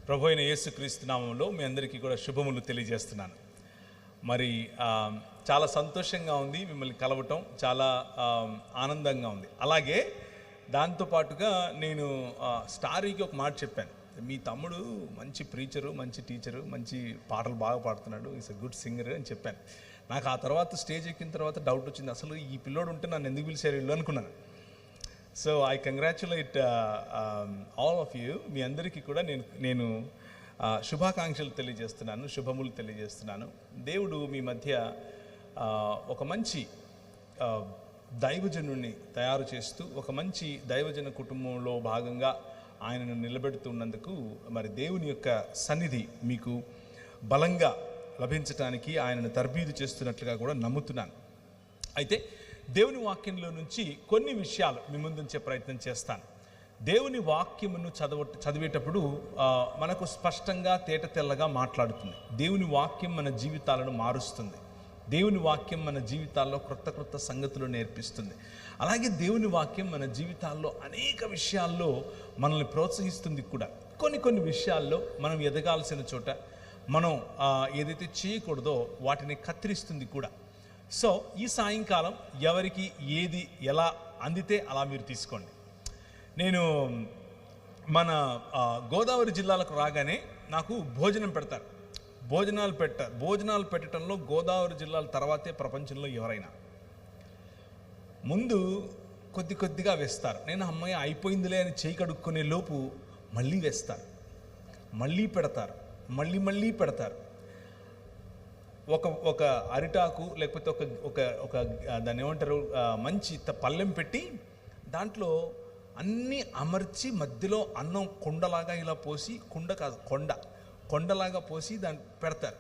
ప్రభు అయిన యేసుక్రీస్తు నామంలో మీ అందరికీ కూడా శుభములు తెలియజేస్తున్నాను. మరి చాలా సంతోషంగా ఉంది మిమ్మల్ని కలవటం, చాలా ఆనందంగా ఉంది. అలాగే దాంతోపాటుగా నేను స్టారీకి ఒక మాట చెప్పాను, మీ తమ్ముడు మంచి ప్రీచరు, మంచి టీచరు, మంచి పాటలు బాగా పాడుతున్నాడు, ఈస్ ఎ గుడ్ సింగర్ అని చెప్పాను. నాకు ఆ తర్వాత స్టేజ్ ఎక్కిన తర్వాత డౌట్ వచ్చింది, అసలు ఈ పిల్లోడు ఉంటే నన్ను ఎందుకు పిలిచారు వీళ్ళు అనుకున్నాను. So I congratulate all of you. మీ అందరికీ కూడా నేను శుభాకాంక్షలు తెలియజేస్తున్నాను, శుభములు తెలియజేస్తున్నాను. దేవుడు మీ మధ్య ఒక మంచి దైవజనుడిని తయారు చేస్తూ, ఒక మంచి దైవజన కుటుంబంలో భాగంగా ఆయనను నిలబెడుతున్నందుకు మరి దేవుని యొక్క సన్నిధి మీకు బలంగా లభించటానికి ఆయనను తర్బీదు చేస్తున్నట్లుగా కూడా నమ్ముతున్నాను. అయితే దేవుని వాక్యంలో నుంచి కొన్ని విషయాలు మీ ముందుంచే ప్రయత్నం చేస్తాను. దేవుని వాక్యమును చదివేటప్పుడు మనకు స్పష్టంగా తేట తెల్లగా మాట్లాడుతుంది. దేవుని వాక్యం మన జీవితాలను మారుస్తుంది. దేవుని వాక్యం మన జీవితాల్లో క్రొత్త సంగతులు నేర్పిస్తుంది. అలాగే దేవుని వాక్యం మన జీవితాల్లో అనేక విషయాల్లో మనల్ని ప్రోత్సహిస్తుంది కూడా. కొన్ని విషయాల్లో మనం ఎదగాల్సిన చోట మనం ఏదైతే చేయకూడదో వాటిని కత్తిరిస్తుంది కూడా. సో ఈ సాయంకాలం ఎవరికి ఏది ఎలా అందితే అలా మీరు తీసుకోండి. నేను మన గోదావరి జిల్లాలకు రాగానే నాకు భోజనం పెడతారు. భోజనాలు పెట్టడంలో గోదావరి జిల్లాల తర్వాతే ప్రపంచంలో ఎవరైనా. ముందు కొద్దిగా వేస్తారు. నేను అమ్మాయి అయిపోయిందిలే అని చేయి కడుక్కునే లోపు మళ్ళీ వేస్తారు, మళ్ళీ పెడతారు, మళ్ళీ పెడతారు. ఒక అరిటాకు లేకపోతే ఒక దాన్ని ఏమంటారు, మంచి పళ్ళెం పెట్టి దాంట్లో అన్నీ అమర్చి మధ్యలో అన్నం కుండలాగా ఇలా పోసి, కొండలాగా పోసి దాన్ని పెడతారు.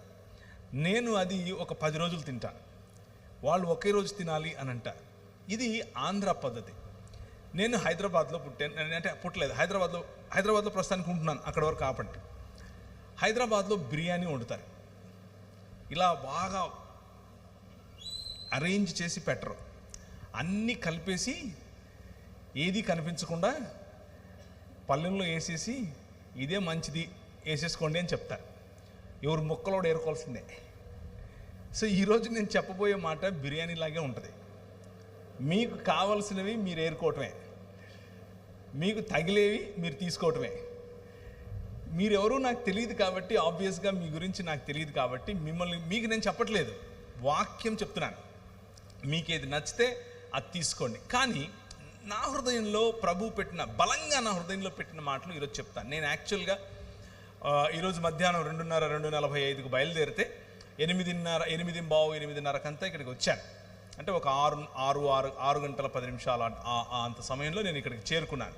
నేను అది ఒక 10 రోజులు తింటాను, వాళ్ళు ఒకే రోజు తినాలి అని అంటారు. ఇది ఆంధ్ర పద్ధతి. నేను హైదరాబాద్లో పుట్టాను, అంటే పుట్టలేదు, హైదరాబాద్లో ప్రస్తుతానికి ఉంటున్నాను, అక్కడ వరకు ఆపండి. హైదరాబాద్లో బిర్యానీ వండుతారు, ఇలా బాగా అరేంజ్ చేసి పెట్టరు, అన్నీ కలిపేసి ఏది కనిపించకుండా పళ్ళెంలో వేసేసి ఇదే మంచిది వేసేసుకోండి అని చెప్తారు. ఎవరు ముక్కలోడు ఏరుకోవాల్సిందే. సో ఈరోజు నేను చెప్పబోయే మాట బిర్యానీ లాగే ఉంటుంది. మీకు కావాల్సినవి మీరు ఏరుకోవటమే, మీకు తగిలేవి మీరు తీసుకోవటమే. మీరెవరూ నాకు తెలియదు కాబట్టి, ఆబ్వియస్గా మీ గురించి నాకు తెలియదు కాబట్టి మీకు నేను చెప్పట్లేదు, వాక్యం చెప్తున్నాను. మీకు ఏది నచ్చితే అది తీసుకోండి. కానీ నా హృదయంలో ప్రభు బలంగా నా హృదయంలో పెట్టిన మాటలు ఈరోజు చెప్తాను. నేను యాక్చువల్గా ఈరోజు మధ్యాహ్నం 2:45కు బయలుదేరితే 8:15కంతా ఇక్కడికి వచ్చాను. అంటే ఒక 6 గంటల 10 నిమిషాలు అంత సమయంలో నేను ఇక్కడికి చేరుకున్నాను.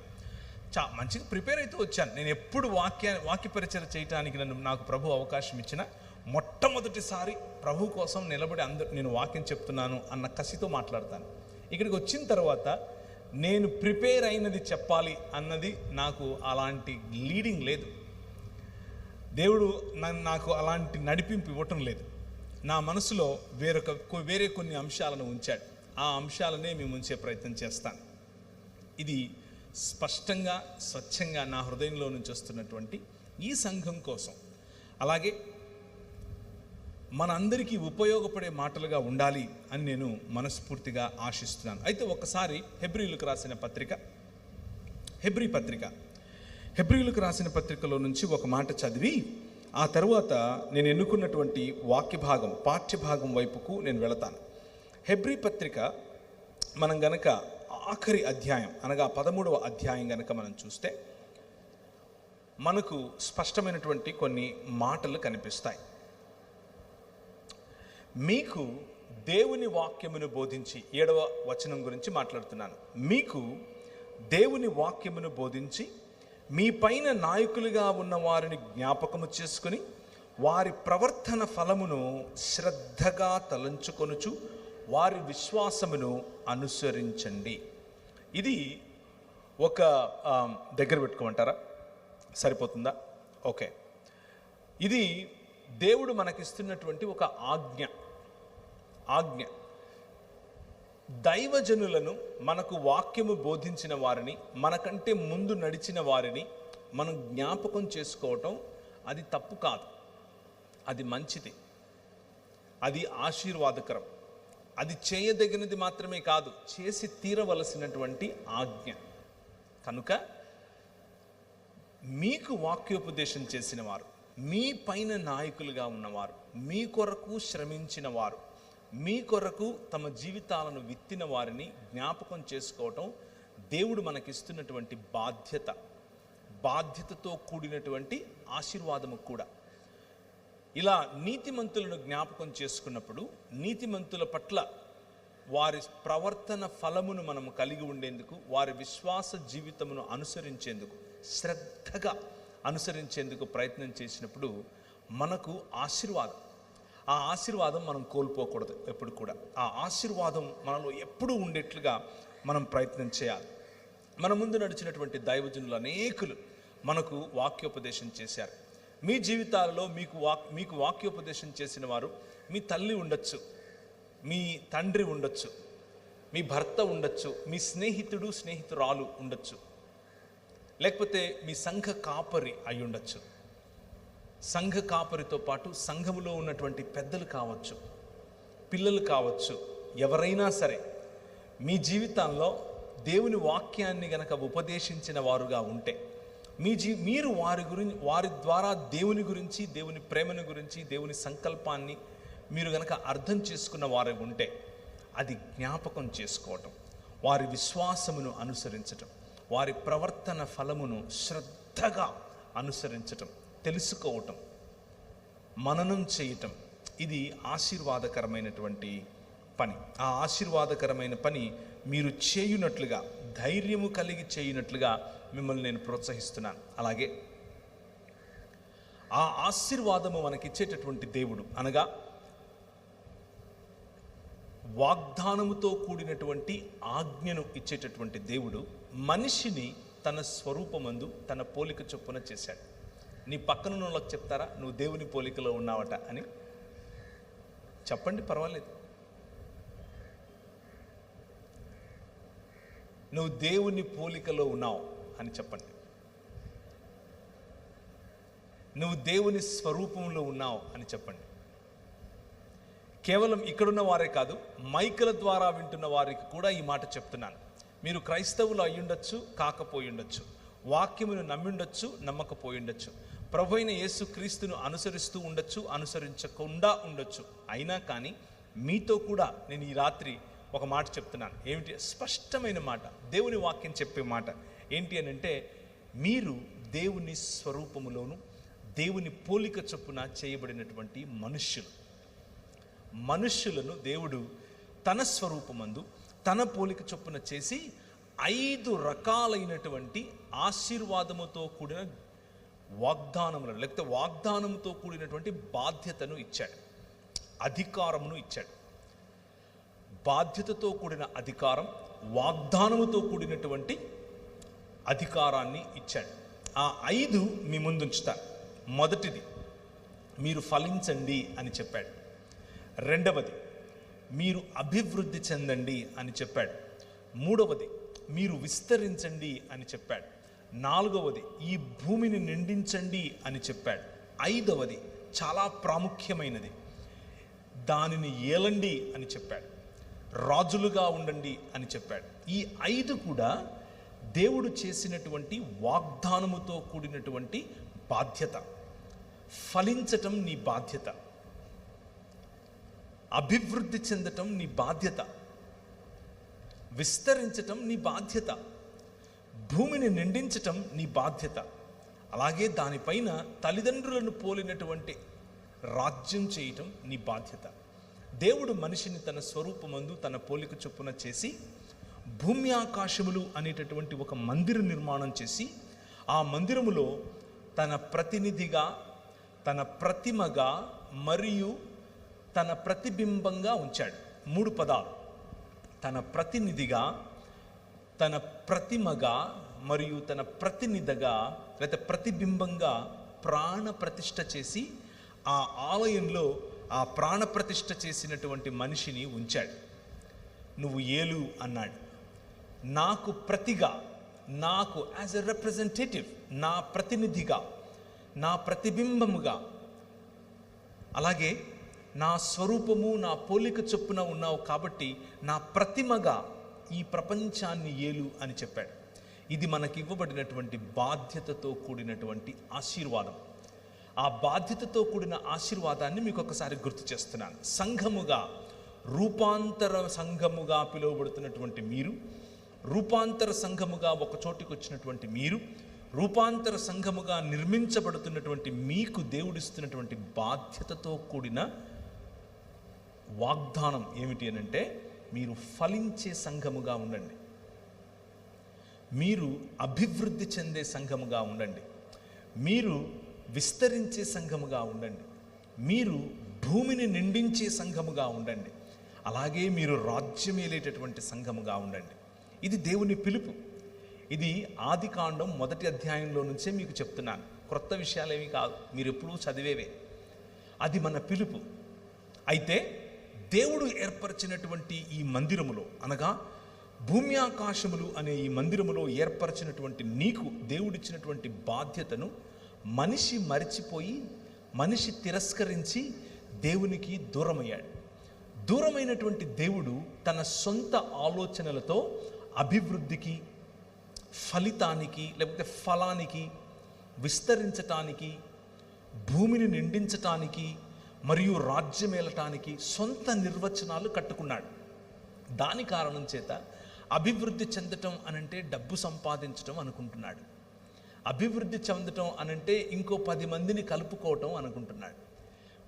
మంచిగా ప్రిపేర్ అయితే వచ్చాను. నేను ఎప్పుడు వాక్య పరిచయం చేయడానికి నాకు ప్రభు అవకాశం ఇచ్చిన మొట్టమొదటిసారి ప్రభు కోసం నిలబడి నేను వాక్యం చెప్తున్నాను అన్న కసితో మాట్లాడతాను. ఇక్కడికి వచ్చిన తర్వాత నేను ప్రిపేర్ అయినది చెప్పాలి అన్నది నాకు అలాంటి లీడింగ్ లేదు. దేవుడు నాకు అలాంటి నడిపింపు ఇవ్వటం లేదు. నా మనసులో వేరే కొన్ని అంశాలను ఉంచాడు. ఆ అంశాలనే మేము ఉంచే ప్రయత్నం చేస్తాను. ఇది స్పష్టంగా స్వచ్ఛంగా నా హృదయంలో నుంచి వస్తున్నటువంటి ఈ సంఘం కోసం, అలాగే మనందరికీ ఉపయోగపడే మాటలుగా ఉండాలి అని నేను మనస్ఫూర్తిగా ఆశిస్తున్నాను. అయితే ఒకసారి హెబ్రీయులకు రాసిన పత్రికలో నుంచి ఒక మాట చదివి ఆ తరువాత నేను ఎన్నుకున్నటువంటి పాఠ్యభాగం వైపుకు నేను వెళతాను. హెబ్రీ పత్రిక మనం గనక ఆఖరి అధ్యాయం అనగా 13వ అధ్యాయం గనక మనం చూస్తే మనకు స్పష్టమైనటువంటి కొన్ని మాటలు కనిపిస్తాయి. మీకు దేవుని వాక్యమును బోధించి, 7వ వచనం గురించి మాట్లాడుతున్నాను. మీకు దేవుని వాక్యమును బోధించి మీ పైన నాయకులుగా ఉన్న వారిని జ్ఞాపకము చేసుకుని వారి ప్రవర్తన ఫలమును శ్రద్ధగా తలంచుకొనుచు వారి విశ్వాసమును అనుసరించండి. ఇది ఒక దగ్గర పెట్టుకోమంటారా? సరిపోతుందా? ఓకే. ఇది దేవుడు మనకిస్తున్నటువంటి ఒక ఆజ్ఞ. దైవజనులను, మనకు వాక్యము బోధించిన వారిని, మనకంటే ముందు నడిచిన వారిని మనం జ్ఞాపకం చేసుకోవటం అది తప్పు కాదు, అది మంచిది, అది ఆశీర్వాదకరం, అది చేయదగినది మాత్రమే కాదు, చేసి తీరవలసినటువంటి ఆజ్ఞ. కనుక మీకు వాక్యోపదేశం చేసిన వారు, మీ పైన నాయకులుగా ఉన్నవారు, మీ కొరకు శ్రమించిన వారు, మీ కొరకు తమ జీవితాలను విత్తిన వారిని జ్ఞాపకం చేసుకోవటం దేవుడు మనకిస్తున్నటువంటి బాధ్యత, బాధ్యతతో కూడినటువంటి ఆశీర్వాదము కూడా. ఇలా నీతిమంతులను జ్ఞాపకం చేసుకున్నప్పుడు నీతిమంతుల పట్ల వారి ప్రవర్తన ఫలమును మనము కలిగి ఉండేందుకు, వారి విశ్వాస జీవితమును అనుసరించేందుకు, శ్రద్ధగా అనుసరించేందుకు ప్రయత్నం చేసినప్పుడు మనకు ఆశీర్వాదం, ఆ ఆశీర్వాదం మనం కోల్పోకూడదు ఎప్పుడు కూడా. ఆ ఆశీర్వాదం మనలో ఎప్పుడూ ఉండేట్లుగా మనం ప్రయత్నం చేయాలి. మన ముందు నడిచినటువంటి దైవజనులు అనేకులు మనకు వాక్యోపదేశం చేశారు. మీ జీవితాలలో మీకు వాక్యోపదేశం చేసిన వారు మీ తల్లి ఉండొచ్చు, మీ తండ్రి ఉండొచ్చు, మీ భర్త ఉండొచ్చు, మీ స్నేహితురాలు ఉండొచ్చు, లేకపోతే మీ సంఘ కాపరి అయి ఉండొచ్చు. సంఘ కాపరితో పాటు సంఘములో ఉన్నటువంటి పెద్దలు కావచ్చు, పిల్లలు కావచ్చు, ఎవరైనా సరే మీ జీవితాల్లో దేవుని వాక్యాన్ని గనక ఉపదేశించిన వారుగా ఉంటే, మీరు వారి ద్వారా దేవుని గురించి, దేవుని ప్రేమను గురించి, దేవుని సంకల్పాన్ని మీరు గనక అర్థం చేసుకున్న వారు ఉంటే, అది జ్ఞాపకం చేసుకోవటం, వారి విశ్వాసమును అనుసరించటం, వారి ప్రవర్తన ఫలమును శ్రద్ధగా అనుసరించటం, తెలుసుకోవటం, మననం చేయటం, ఇది ఆశీర్వాదకరమైనటువంటి పని. ఆ ఆశీర్వాదకరమైన పని మీరు చేయునట్లుగా, ధైర్యము కలిగి చేయునట్లుగా మిమ్మల్ని నేను ప్రోత్సహిస్తున్నాను. అలాగే ఆ ఆశీర్వాదము మనకిచ్చేటటువంటి దేవుడు, అనగా వాగ్దానముతో కూడినటువంటి ఆజ్ఞను ఇచ్చేటటువంటి దేవుడు మనిషిని తన స్వరూపమందు తన పోలిక చొప్పున చేశాడు. నీ పక్కన వాళ్ళకి చెప్తారా నువ్వు దేవుని పోలికలో ఉన్నావట అని? చెప్పండి, పర్వాలేదు. నువ్వు దేవుని పోలికలో ఉన్నావు అని చెప్పండి. నువ్వు దేవుని స్వరూపంలో ఉన్నావు అని చెప్పండి. కేవలం ఇక్కడున్న వారే కాదు, మైకుల ద్వారా వింటున్న వారికి కూడా ఈ మాట చెప్తున్నాను. మీరు క్రైస్తవులు అయ్యుండొచ్చు, కాకపోయి ఉండొచ్చు, వాక్యమును నమ్మిండొచ్చు, నమ్మకపోయిండొచ్చు, ప్రభు అయిన యేసు క్రీస్తును అనుసరిస్తూ ఉండొచ్చు, అనుసరించకుండా ఉండొచ్చు. అయినా కానీ మీతో కూడా నేను ఈ రాత్రి ఒక మాట చెప్తున్నాను. ఏమిటి? స్పష్టమైన మాట, దేవుని వాక్యం చెప్పే మాట ఏంటి అని అంటే, మీరు దేవుని స్వరూపములోను దేవుని పోలిక చొప్పున చేయబడినటువంటి మనుష్యులను దేవుడు తన స్వరూపమందు తన పోలిక చొప్పున చేసి 5 రకాలైనటువంటి ఆశీర్వాదముతో కూడిన వాగ్దానములను, లేకపోతే వాగ్దానముతో కూడినటువంటి బాధ్యతను ఇచ్చాడు, అధికారమును ఇచ్చాడు. బాధ్యతతో కూడిన అధికారం, వాగ్దానముతో కూడినటువంటి అధికారాన్ని ఇచ్చాడు. ఆ 5 మీ ముందుంచుతా. మొదటిది, మీరు ఫలించండి అని చెప్పాడు. రెండవది, మీరు అభివృద్ధి చెందండి అని చెప్పాడు. మూడవది, మీరు విస్తరించండి అని చెప్పాడు. నాలుగవది, ఈ భూమిని నిండించండి అని చెప్పాడు. ఐదవది చాలా ప్రాముఖ్యమైనది, దానిని ఏలండి అని చెప్పాడు. రాజులుగా ఉండండి అని చెప్పాడు. ఈ 5 కూడా దేవుడు చేసినటువంటి వాగ్దానముతో కూడినటువంటి బాధ్యత. ఫలించటం నీ బాధ్యత, అభివృద్ధి చెందటం నీ బాధ్యత, విస్తరించటం నీ బాధ్యత, భూమిని నిండించటం నీ బాధ్యత. అలాగే దానిపైన తల్లిదండ్రులను పోలినటువంటి రాజ్యం చేయటం నీ బాధ్యత. దేవుడు మనిషిని తన స్వరూపమందు తన పోలిక చొప్పున చేసి భూమి ఆకాశములు అనేటటువంటి ఒక మందిర నిర్మాణం చేసి, ఆ మందిరములో తన ప్రతినిధిగా, తన ప్రతిమగా మరియు తన ప్రతిబింబంగా ఉంచాడు. 3 పదాలు: తన ప్రతినిధిగా, తన ప్రతిమగా మరియు తన ప్రతినిధిగా లేదా ప్రతిబింబంగా ప్రాణ ప్రతిష్ఠ చేసి ఆ ఆలయంలో ఆ ప్రాణ ప్రతిష్ఠ చేసినటువంటి మనిషిని ఉంచాడు. నువ్వు ఏలు అన్నాడు. నాకు ప్రతిగా, నాకు యాజ్ ఎ రిప్రజెంటేటివ్, నా ప్రతినిధిగా, నా ప్రతిబింబముగా, అలాగే నా స్వరూపము నా పోలిక చొప్పున ఉన్నావు కాబట్టి నా ప్రతిమగా ఈ ప్రపంచాన్ని ఏలు అని చెప్పాడు. ఇది మనకి ఇవ్వబడినటువంటి బాధ్యతతో కూడినటువంటి ఆశీర్వాదం. ఆ బాధ్యతతో కూడిన ఆశీర్వాదాన్ని మీకు ఒకసారి గుర్తు చేస్తున్నాను. సంఘముగా, రూపాంతర సంఘముగా పిలువబడుతున్నటువంటి మీరు, రూపాంతర సంఘముగా ఒక చోటికి వచ్చినటువంటి మీరు, రూపాంతర సంఘముగా నిర్మించబడుతున్నటువంటి మీకు దేవుడిస్తున్నటువంటి బాధ్యతతో కూడిన వాగ్దానం ఏమిటి అనంటే, మీరు ఫలించే సంఘముగా ఉండండి, మీరు అభివృద్ధి చెందే సంఘముగా ఉండండి, మీరు విస్తరించే సంఘముగా ఉండండి, మీరు భూమిని నిండించే సంఘముగా ఉండండి, అలాగే మీరు రాజ్యమేలేటటువంటి సంఘముగా ఉండండి. ఇది దేవుని పిలుపు. ఇది ఆదికాండం 1వ అధ్యాయంలో నుంచే మీకు చెప్తున్నాను. క్రొత్త విషయాలేవి కాదు, మీరు ఎప్పుడూ చదివేవే. అది మన పిలుపు. అయితే దేవుడు ఏర్పరిచినటువంటి ఈ మందిరములో, అనగా భూమి ఆకాశములు అనే ఈ మందిరములో ఏర్పరిచినటువంటి నీకు దేవుడిచ్చినటువంటి బాధ్యతను మనిషి మరిచిపోయి, మనిషి తిరస్కరించి దేవునికి దూరమయ్యాడు. దూరమైనటువంటి దేవుడు తన సొంత ఆలోచనలతో అభివృద్ధికి, ఫలితానికి, లేకపోతే ఫలానికి, విస్తరించటానికి, భూమిని నిండించటానికి మరియు రాజ్యమేలటానికి సొంత నిర్వచనాలు కట్టుకున్నాడు. దాని కారణం చేత అభివృద్ధి చెందటం అనంటే డబ్బు సంపాదించటం అనుకుంటున్నాడు. అభివృద్ధి చెందటం అనంటే ఇంకో 10 మందిని కలుపుకోవటం అనుకుంటున్నాడు.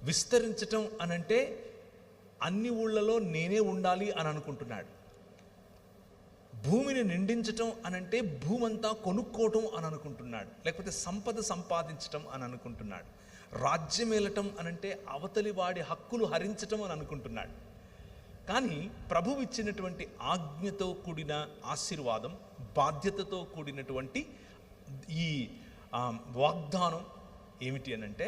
విస్తరించటం అనంటే అన్ని ఊళ్ళలో నేనే ఉండాలి అని అనుకుంటున్నాడు. భూమిని నిండించటం అనంటే భూమంతా కొనుక్కోవటం అని అనుకుంటున్నాడు, లేకపోతే సంపద సంపాదించటం అని అనుకుంటున్నాడు. రాజ్యమేలటం అనంటే అవతలి వాడి హక్కులు హరించటం అని అనుకుంటున్నాడు. కానీ ప్రభువు ఇచ్చినటువంటి ఆజ్ఞతో కూడిన ఆశీర్వాదం, బాధ్యతతో కూడినటువంటి ఈ వాగ్దానం ఏమిటి అనంటే,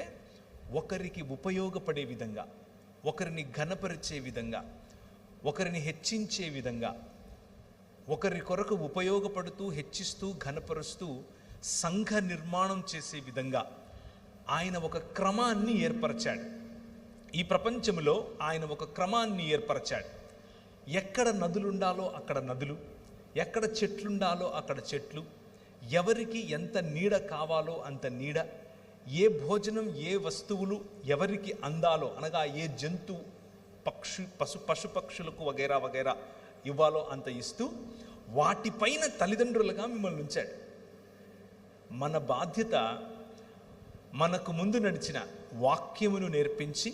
ఒకరికి ఉపయోగపడే విధంగా, ఒకరిని ఘనపరిచే విధంగా, ఒకరిని హెచ్చించే విధంగా, ఒకరి కొరకు ఉపయోగపడుతూ హెచ్చిస్తూ ఘనపరుస్తూ సంఘ నిర్మాణం చేసే విధంగా ఆయన ఒక క్రమాన్ని ఏర్పరచాడు. ఈ ప్రపంచంలో ఆయన ఒక క్రమాన్ని ఏర్పరచాడు. ఎక్కడ నదులుండాలో అక్కడ నదులు, ఎక్కడ చెట్లుండాలో అక్కడ చెట్లు, ఎవరికి ఎంత నీడ కావాలో అంత నీడ, ఏ భోజనం ఏ వస్తువులు ఎవరికి అందాలో, అనగా ఏ జంతు పశు పక్షులకు వగైరా వగైరా ఇవ్వాలో అంత ఇస్తూ వాటిపైన తల్లిదండ్రులుగా మిమ్మల్ని ఉంచాడు. మన బాధ్యత మనకు ముందు నడిచిన వాక్యమును నేర్పించి,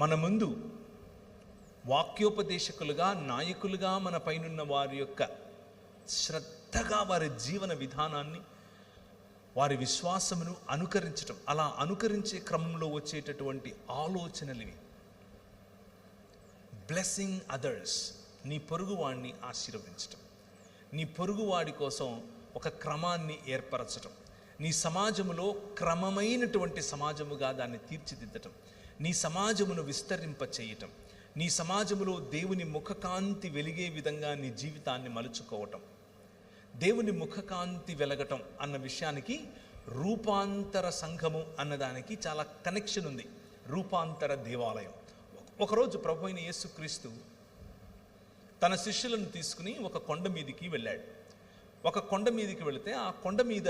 మన ముందు వాక్యోపదేశకులుగా, నాయకులుగా మన పైనున్న వారి యొక్క శ్రద్ధగా వారి జీవన విధానాన్ని, వారి విశ్వాసమును అనుకరించటం, అలా అనుకరించే క్రమంలో వచ్చేటటువంటి ఆలోచనలివి. బ్లెస్సింగ్ అదర్స్, నీ పొరుగువాడిని ఆశీర్వదించటం, నీ పొరుగువాడి కోసం ఒక క్రమాన్ని ఏర్పరచటం, నీ సమాజములో క్రమమైనటువంటి సమాజముగా దాన్ని తీర్చిదిద్దటం, నీ సమాజమును విస్తరింప చేయటం, నీ సమాజములో దేవుని ముఖకాంతి వెలిగే విధంగా నీ జీవితాన్ని మలుచుకోవటం. దేవుని ముఖకాంతి వెలగటం అన్న విషయానికి రూపాంతర సంఘము అన్నదానికి చాలా కనెక్షన్ ఉంది. రూపాంతర దేవాలయం. ఒకరోజు ప్రభు అయిన యేసుక్రీస్తు తన శిష్యులను తీసుకుని ఒక కొండ మీదికి వెళ్ళాడు. ఒక కొండ మీదికి వెళితే ఆ కొండ మీద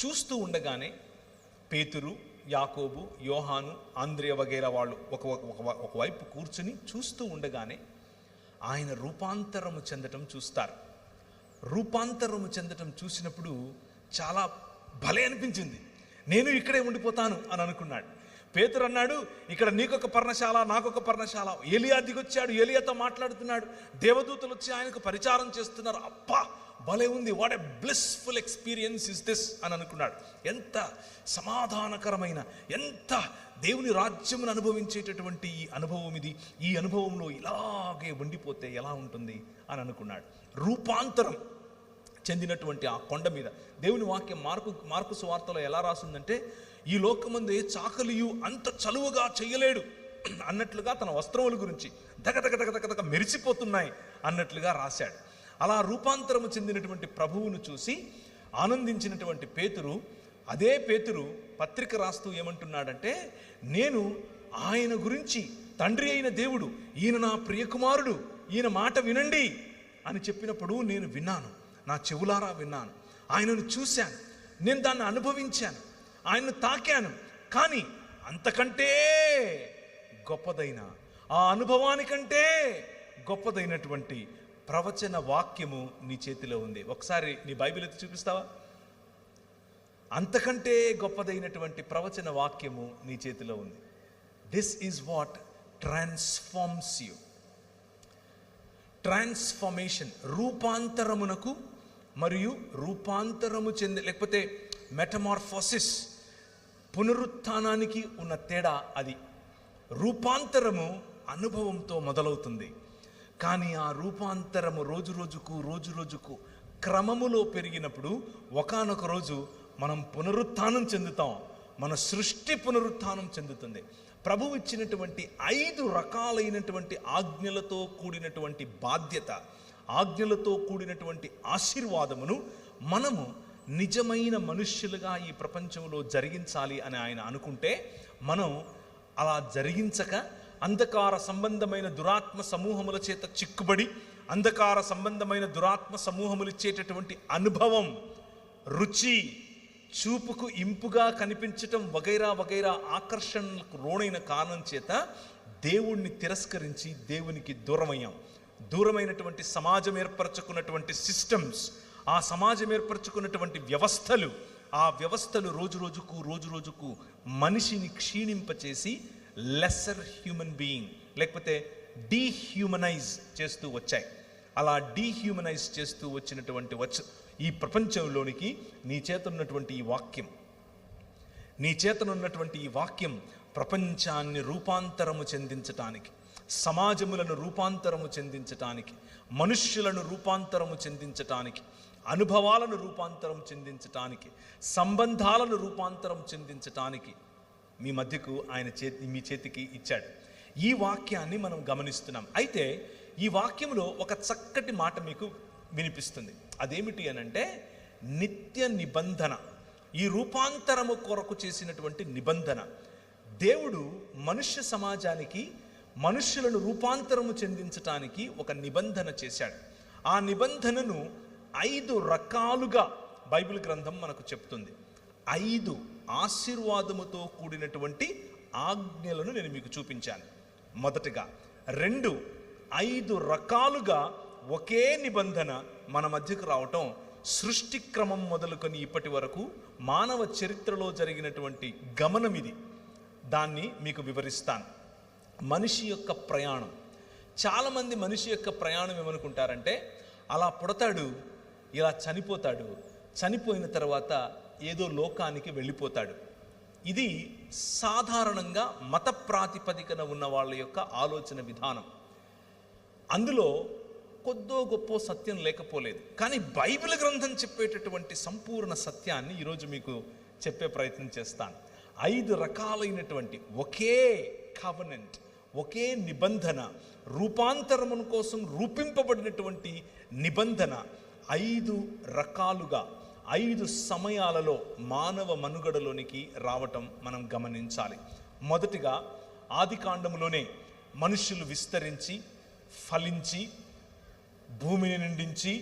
చూస్తూ ఉండగానే పేతురు, యాకోబు, యోహాను, ఆంద్రేయ వగైరా వాళ్ళు ఒకవైపు కూర్చుని చూస్తూ ఉండగానే ఆయన రూపాంతరము చెందటం చూస్తారు. రూపాంతరము చెందటం చూసినప్పుడు చాలా భలే అనిపించింది. నేను ఇక్కడే ఉండిపోతాను అని అనుకున్నాడు. పేతురు అన్నాడు, ఇక్కడ నీకొక పర్ణశాల, నాకొక పర్ణశాల. ఏలియా దిగొచ్చాడు, ఏలియాతో మాట్లాడుతున్నాడు, దేవదూతలు వచ్చి ఆయనకు పరిచారం చేస్తున్నారు. అబ్బా భలే ఉంది, what a blissful experience is this అని అనుకున్నాడు. ఎంత సమాధానకరమైన, ఎంత దేవుని రాజ్యమును అనుభవించేటటువంటి ఈ అనుభవం ఇది. ఈ అనుభవంలో ఇలాగే ఉండిపోతే ఎలా ఉంటుంది అని అనుకున్నాడు. రూపాంతరం చెందినటువంటి ఆ కొండ మీద దేవుని వాక్యం మార్కు సువార్తలో ఎలా రాసిందంటే, ఈ లోకమందే చాకలియు అంత చలువగా చేయలేడు అన్నట్లుగా తన వస్త్రముల గురించి దగదగ మెరిసిపోతున్నాయి అన్నట్లుగా రాశాడు. అలా రూపాంతరము చెందినటువంటి ప్రభువును చూసి ఆనందించినటువంటి పేతురు అదే పేతురు పత్రిక రాస్తూ ఏమంటున్నాడంటే, నేను ఆయన గురించి, తండ్రి అయిన దేవుడు, ఈయన నా ప్రియకుమారుడు, ఈయన మాట వినండి అని చెప్పినప్పుడు నేను విన్నాను, నా చెవులారా విన్నాను, ఆయనను చూశాను, నేను దాన్ని అనుభవించాను, ఆయనను తాకాను. కానీ అంతకంటే గొప్పదైన, ఆ అనుభవానికంటే గొప్పదైనటువంటి ప్రవచన వాక్యము నీ చేతిలో ఉంది. ఒకసారి నీ బైబిల్ ఎత్తి చూపిస్తావా? అంతకంటే గొప్పదైనటువంటి ప్రవచన వాక్యము నీ చేతిలో ఉంది. This is what transforms you. Transformation, రూపాంతరమునకు మరియు రూపాంతరము చెంది, లేకపోతే మెటమార్ఫోసిస్, పునరుత్థానానికి ఉన్న తేడా అది. రూపాంతరము అనుభవంతో మొదలవుతుంది, కానీ ఆ రూపాంతరము రోజు రోజుకు క్రమములో పెరిగినప్పుడు ఒకానొక రోజు మనం పునరుత్థానం చెందుతాం. మన సృష్టి పునరుత్థానం చెందుతుంది. ప్రభువు ఇచ్చినటువంటి 5 రకాలైనటువంటి ఆజ్ఞలతో కూడినటువంటి బాధ్యత, ఆజ్ఞలతో కూడినటువంటి ఆశీర్వాదమును మనము నిజమైన మనుష్యులుగా ఈ ప్రపంచంలో జరిగించాలి అని ఆయన అనుకుంటే, మనం అలా జరిగించక అంధకార సంబంధమైన దురాత్మ సమూహముల చేత చిక్కుబడి, అంధకార సంబంధమైన దురాత్మ సమూహములు ఇచ్చేటటువంటి అనుభవం, రుచి, చూపుకు ఇంపుగా కనిపించటం వగైరా వగైరా ఆకర్షణలకు లోనైన కారణం చేత దేవుణ్ణి తిరస్కరించి దేవునికి దూరమయ్యాం. దూరమైనటువంటి సమాజం ఏర్పరచుకున్నటువంటి సిస్టమ్స్, ఆ సమాజం ఏర్పరచుకున్నటువంటి వ్యవస్థలు, ఆ వ్యవస్థలు రోజు రోజుకు మనిషిని క్షీణింపచేసి లెస్సర్ హ్యూమన్ బీయింగ్, లేకపోతే డీహ్యూమనైజ్ చేస్తూ వచ్చాయి. అలా డీహ్యూమనైజ్ చేస్తూ వచ్చినటువంటి ఈ ప్రపంచంలోనికి నీ చేతనున్నటువంటి ఈ వాక్యం ప్రపంచాన్ని రూపాంతరము చెందించటానికి, సమాజములను రూపాంతరము చెందించటానికి, మనుష్యులను రూపాంతరము చెందించటానికి, అనుభవాలను రూపాంతరం చెందించటానికి, సంబంధాలను రూపాంతరం చెందించటానికి మీ మధ్యకు ఆయన మీ చేతికి ఇచ్చాడు. ఈ వాక్యాన్ని మనం గమనిస్తున్నాం. అయితే ఈ వాక్యంలో ఒక చక్కటి మాట మీకు వినిపిస్తుంది. అదేమిటి అనంటే, నిత్య నిబంధన. ఈ రూపాంతరము కొరకు చేసినటువంటి నిబంధన. దేవుడు మనుష్య సమాజానికి, మనుష్యులను రూపాంతరము చెందించటానికి ఒక నిబంధన చేశాడు. ఆ నిబంధనను 5 రకాలుగా బైబిల్ గ్రంథం మనకు చెప్తుంది. 5 ఆశీర్వాదముతో కూడినటువంటి ఆజ్ఞలను నేను మీకు చూపించాను. మొదటగా 2 5 రకాలుగా ఒకే నిబంధన మన మధ్యకు రావటం, సృష్టి క్రమం మొదలుకొని ఇప్పటి వరకు మానవ చరిత్రలో జరిగినటువంటి గమనం ఇది. దాన్ని మీకు వివరిస్తాను. మనిషి యొక్క ప్రయాణం. చాలామంది మనిషి యొక్క ప్రయాణం ఏమనుకుంటారంటే, అలా పుడతాడు, ఇలా చనిపోతాడు, చనిపోయిన తర్వాత ఏదో లోకానికి వెళ్ళిపోతాడు. ఇది సాధారణంగా మత ప్రాతిపదికన ఉన్న వాళ్ళ యొక్క ఆలోచన విధానం. అందులో కొద్దో గొప్ప సత్యం లేకపోలేదు, కానీ బైబిల్ గ్రంథం చెప్పేటటువంటి సంపూర్ణ సత్యాన్ని ఈరోజు మీకు చెప్పే ప్రయత్నం చేస్తాను. 5 రకాలైనటువంటి ఒకే కవెనెంట్, ఒకే నిబంధన, రూపాంతరమును కోసం రూపింపబడినటువంటి నిబంధన 5 రకాలుగా 5 సమయాలలో మానవ మనుగడలోనికి రావటం మనం గమనించాలి. మొదటిగా ఆదికాండములోనే మనుష్యులు విస్తరించి, ఫలించి, భూమిని నిండించి,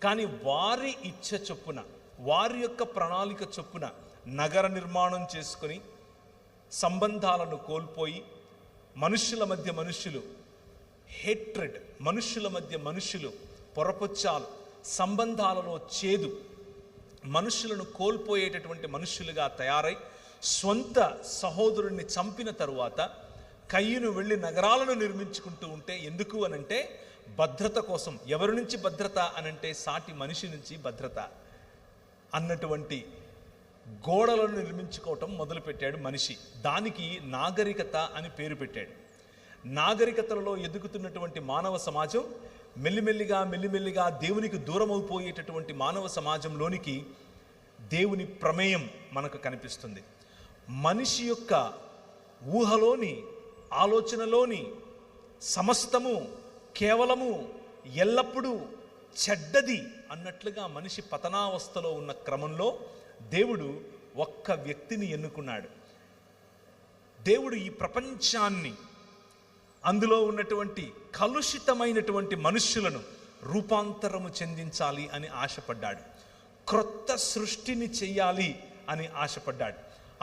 కానీ వారి ఇచ్చ చొప్పున, వారి యొక్క ప్రణాళిక చొప్పున నగర నిర్మాణం చేసుకొని సంబంధాలను కోల్పోయి, మనుష్యుల మధ్య మనుష్యులు హేట్రెడ్, మనుష్యుల మధ్య మనుష్యులు పొరపొచ్చాలు, సంబంధాలలో చేదు, మనుష్యులను కోల్పోయేటటువంటి మనుష్యులుగా తయారై స్వంత సహోదరుణ్ణి చంపిన తరువాత కయ్యను వెళ్ళి నగరాలను నిర్మించుకుంటూ ఉంటే, ఎందుకు అనంటే భద్రత కోసం. ఎవరి నుంచి భద్రత అనంటే సాటి మనిషి నుంచి భద్రత అన్నటువంటి గోడలను నిర్మించుకోవటం మొదలుపెట్టాడు మనిషి. దానికి నాగరికత అని పేరు పెట్టాడు. నాగరికతలలో ఎదుగుతున్నటువంటి మానవ సమాజం మెల్లిమెల్లిగా దేవునికి దూరం అయిపోయేటటువంటి మానవ సమాజంలోనికి దేవుని ప్రమేయం మనకు కనిపిస్తుంది. మనిషి యొక్క ఊహలోని, ఆలోచనలోని సమస్తము కేవలము ఎల్లప్పుడూ చెడ్డది అన్నట్లుగా మనిషి పతనావస్థలో ఉన్న క్రమంలో దేవుడు ఒక్క వ్యక్తిని ఎన్నుకున్నాడు. దేవుడు ఈ ప్రపంచాన్ని, అందులో ఉన్నటువంటి కలుషితమైనటువంటి మనుష్యులను రూపాంతరము చెందించాలి అని ఆశపడ్డాడు. క్రొత్త సృష్టిని చెయ్యాలి అని ఆశపడ్డాడు.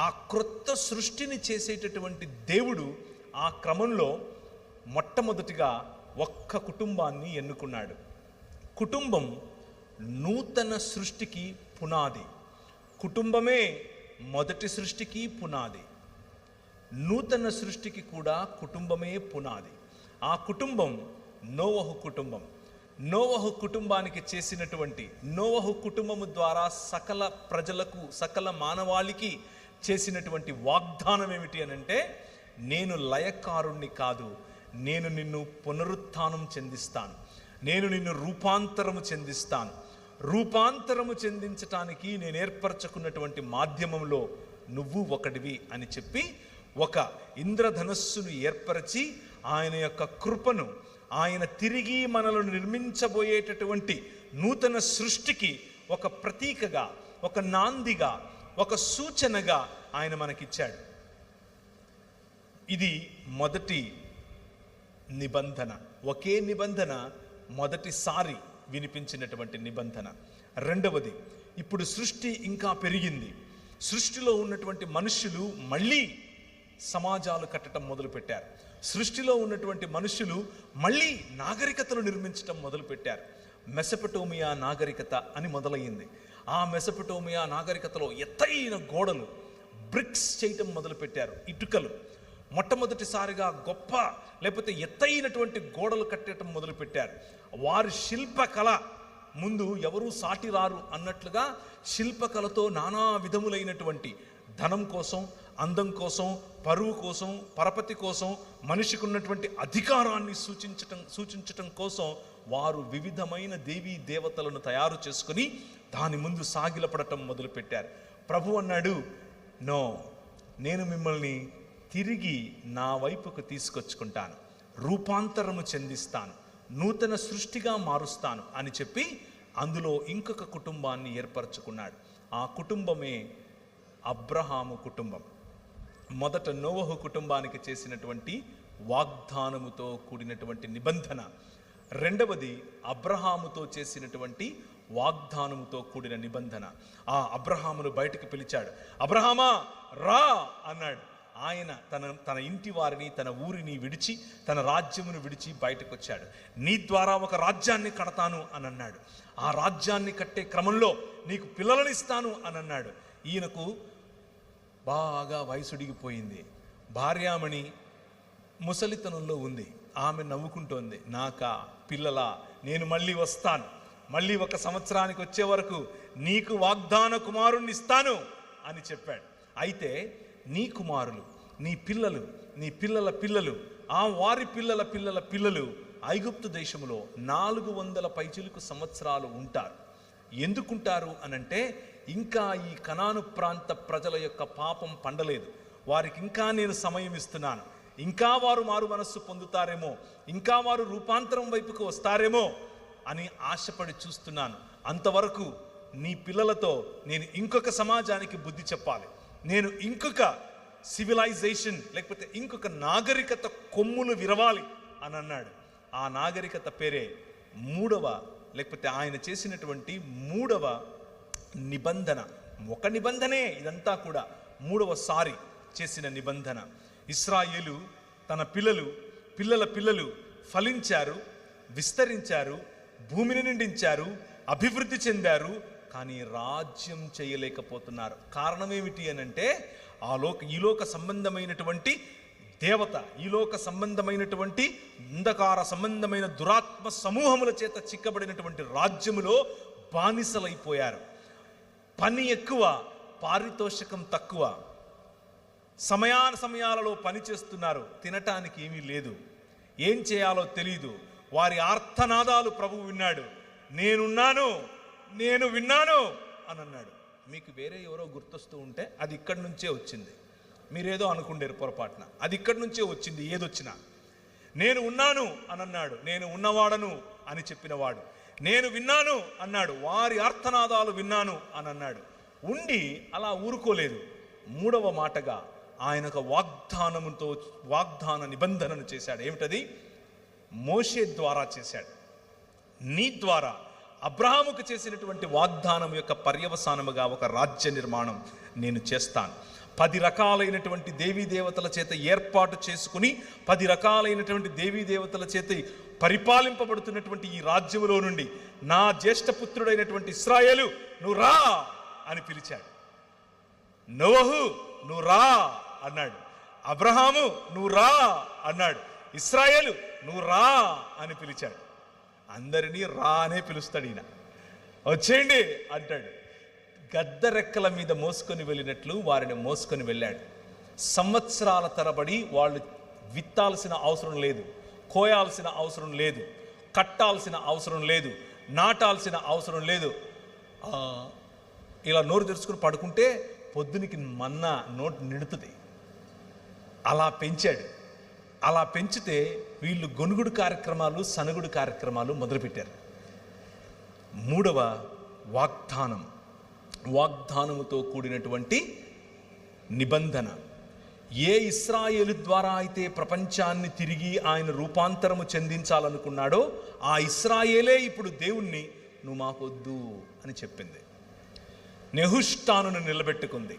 ఆ క్రొత్త సృష్టిని చేసేటటువంటి దేవుడు ఆ క్రమంలో మొట్టమొదటిగా ఒక్క కుటుంబాన్ని ఎన్నుకున్నాడు. కుటుంబం నూతన సృష్టికి పునాది. కుటుంబమే మొదటి సృష్టికి పునాది. నూతన సృష్టికి కూడా కుటుంబమే పునాది. ఆ కుటుంబం నోవహు కుటుంబం. నోవహు కుటుంబానికి చేసినటువంటి, నోవహు కుటుంబము ద్వారా సకల ప్రజలకు, సకల మానవాళికి చేసినటువంటి వాగ్దానం ఏమిటి అనంటే, నేను లయకారుణ్ణి కాదు, నేను నిన్ను పునరుత్థానం చెందిస్తాను, నేను నిన్ను రూపాంతరము చెందిస్తాను. రూపాంతరము చెందించటానికి నేను ఏర్పరచుకున్నటువంటి మాధ్యమంలో నువ్వు ఒకటివి అని చెప్పి ఒక ఇంద్రధనస్సును ఏర్పరిచి ఆయన యొక్క కృపను, ఆయన తిరిగి మనలను నిర్మించబోయేటటువంటి నూతన సృష్టికి ఒక ప్రతీకగా, ఒక నాందిగా, ఒక సూచనగా ఆయన మనకిచ్చాడు. ఇది మొదటి నిబంధన. ఒకే నిబంధన, మొదటిసారి వినిపించినటువంటి నిబంధన. రెండవది, ఇప్పుడు సృష్టి ఇంకా పెరిగింది. సృష్టిలో ఉన్నటువంటి మనుష్యులు మళ్ళీ సమాజాలు కట్టడం మొదలుపెట్టారు. సృష్టిలో ఉన్నటువంటి మనుషులు మళ్ళీ నాగరికతను నిర్మించడం మొదలుపెట్టారు. మెసొపొటేమియా నాగరికత అని మొదలయ్యింది. ఆ మెసొపొటేమియా నాగరికతలో ఎత్తైన గోడలు, బ్రిక్స్ చేయటం మొదలుపెట్టారు. ఇటుకలు మొట్టమొదటిసారిగా గొప్ప, లేకపోతే ఎత్తైనటువంటి గోడలు కట్టడం మొదలుపెట్టారు. వారి శిల్పకళ ముందు ఎవరూ సాటి రారు అన్నట్లుగా శిల్పకళతో నానా విధములైనటువంటి ధనం కోసం, అందం కోసం, పరువు కోసం, పరపతి కోసం, మనిషికి ఉన్నటువంటి అధికారాన్ని సూచించటం కోసం వారు వివిధమైన దేవీ దేవతలను తయారు చేసుకుని దాని ముందు సాగిలపడటం మొదలుపెట్టారు. ప్రభు అన్నాడు, నో, నేను మిమ్మల్ని తిరిగి నా వైపుకు తీసుకొచ్చుకుంటాను, రూపాంతరము చెందిస్తాను, నూతన సృష్టిగా మారుస్తాను అని చెప్పి అందులో ఇంకొక కుటుంబాన్ని ఏర్పరచుకున్నాడు. ఆ కుటుంబమే అబ్రహాము కుటుంబం. మొదట నోవహు కుటుంబానికి చేసినటువంటి వాగ్దానముతో కూడినటువంటి నిబంధన. రెండవది అబ్రహాముతో చేసినటువంటి వాగ్దానముతో కూడిన నిబంధన. ఆ అబ్రహామును బయటకు పిలిచాడు. అబ్రహామా రా అన్నాడు. ఆయన తన ఇంటి వారిని, తన ఊరిని విడిచి, తన రాజ్యమును విడిచి బయటకు వచ్చాడు. నీ ద్వారా ఒక రాజ్యాన్ని కడతాను అని అన్నాడు. ఆ రాజ్యాన్ని కట్టే క్రమంలో నీకు పిల్లలనిస్తాను అని అన్నాడు. ఈయనకు బాగా వయసుడిగిపోయింది. భార్యామణి ముసలితనంలో ఉంది. ఆమె నవ్వుకుంటోంది, నాకా పిల్లలా, నేను మళ్ళీ వస్తాను, మళ్ళీ 1 సంవత్సరానికి వచ్చే వరకు నీకు వాగ్దాన కుమారుణ్ణి ఇస్తాను అని చెప్పాడు. అయితే నీ కుమారులు, నీ పిల్లలు, నీ పిల్లల పిల్లలు, ఆ వారి పిల్లల పిల్లల పిల్లలు ఐగుప్తు దేశంలో 400 పైచిలుకు సంవత్సరాలు ఉంటారు. ఎందుకుంటారు అనంటే, ఇంకా ఈ కనాను ప్రాంత ప్రజల యొక్క పాపం పండలేదు, వారికి ఇంకా నేను సమయం ఇస్తున్నాను, ఇంకా వారు మారు మనస్సు పొందుతారేమో, ఇంకా వారు రూపాంతరం వైపుకు వస్తారేమో అని ఆశపడి చూస్తున్నాను. అంతవరకు నీ పిల్లలతో నేను ఇంకొక సమాజానికి బుద్ధి చెప్పాలి, నేను ఇంకొక సివిలైజేషన్, లేకపోతే ఇంకొక నాగరికత కొమ్ములు విరవాలి అని అన్నాడు. ఆ నాగరికత పేరే మూడవ, లేకపోతే ఆయన చేసినటువంటి 3వ నిబంధన. ఒక నిబంధనే ఇదంతా కూడా, 3వసారి చేసిన నిబంధన. ఇశ్రాయేలు తన పిల్లల పిల్లలు ఫలించారు, విస్తరించారు, భూమిని నిండించారు, అభివృద్ధి చెందారు, కానీ రాజ్యం చేయలేకపోతున్నారు. కారణం ఏమిటి అనంటే, ఈ లోక సంబంధమైనటువంటి దేవత, ఈ లోక సంబంధమైనటువంటి అంధకార సంబంధమైన దురాత్మ సమూహముల చేత చిక్కబడినటువంటి రాజ్యములో బానిసలైపోయారు. పని ఎక్కువ, పారితోషికం తక్కువ, సమయాలలో పని చేస్తున్నారు, తినటానికి ఏమీ లేదు, ఏం చేయాలో తెలియదు. వారి ఆర్తనాదాలు ప్రభువు విన్నాడు. నేను విన్నాను అని అన్నాడు. మీకు వేరే ఎవరో గుర్తొస్తూ ఉంటే అది ఇక్కడి నుంచే వచ్చింది. మీరేదో అనుకుండేరు పొరపాటున, అది ఇక్కడి నుంచే వచ్చింది. ఏదొచ్చినా నేను ఉన్నాను అని అన్నాడు. నేను ఉన్నవాడను అని చెప్పినవాడు. నేను విన్నాను అన్నాడు. వారి ఆర్తనాదాలు విన్నాను అని అన్నాడు. ఉండి అలా ఊరుకోలేదు. మూడవ మాటగా ఆయన ఒక వాగ్దాన నిబంధనను చేశాడు. ఏమిటది? మోషే ద్వారా చేశాడు. నీ ద్వారా అబ్రహాముకు చేసినటువంటి వాగ్దానం యొక్క పర్యవసానముగా ఒక రాజ్య నిర్మాణం నేను చేస్తాను. 10 రకాలైనటువంటి దేవీ దేవతల చేత ఏర్పాటు చేసుకుని 10 రకాలైనటువంటి దేవీ దేవతల చేత పరిపాలింపబడుతున్నటువంటి ఈ రాజ్యములో నుండి నా జ్యేష్ఠపుత్రుడైనటువంటి ఇశ్రాయేలు నువ్వు రా అని పిలిచాడు. నోవహు నువ్వు రా అన్నాడు. అబ్రహాము నువ్వు రా అన్నాడు. ఇశ్రాయేలు నువ్వు రా అని పిలిచాడు. అందరినీ రా అనే పిలుస్తాడు ఈయన. వచ్చేయండి అంటాడు. గద్ద రెక్కల మీద మోసుకొని వెళ్ళినట్లు వారిని మోసుకొని వెళ్ళాడు. సంవత్సరాల తరబడి వాళ్ళు విత్తాల్సిన అవసరం లేదు, కోయాల్సిన అవసరం లేదు, కట్టాల్సిన అవసరం లేదు, నాటాల్సిన అవసరం లేదు. ఇలా నోరు తెరుచుకుని పడుకుంటే పొద్దునికి మన్నా నోటు నిండుతుంది. అలా పెంచాడు. అలా పెంచితే వీళ్ళు గొనుగుడు కార్యక్రమాలు, సనుగుడు కార్యక్రమాలు మొదలుపెట్టారు. మూడవ వాగ్దానముతో కూడినటువంటి నిబంధన. ఏ ఇశ్రాయేలు ద్వారా అయితే ప్రపంచాన్ని తిరిగి ఆయన రూపాంతరము చెందించాలనుకున్నాడో ఆ ఇశ్రాయేలే ఇప్పుడు దేవుణ్ణి నువ్వు మాకొద్దు అని చెప్పింది. నెహుష్టానును నిలబెట్టుకుంది.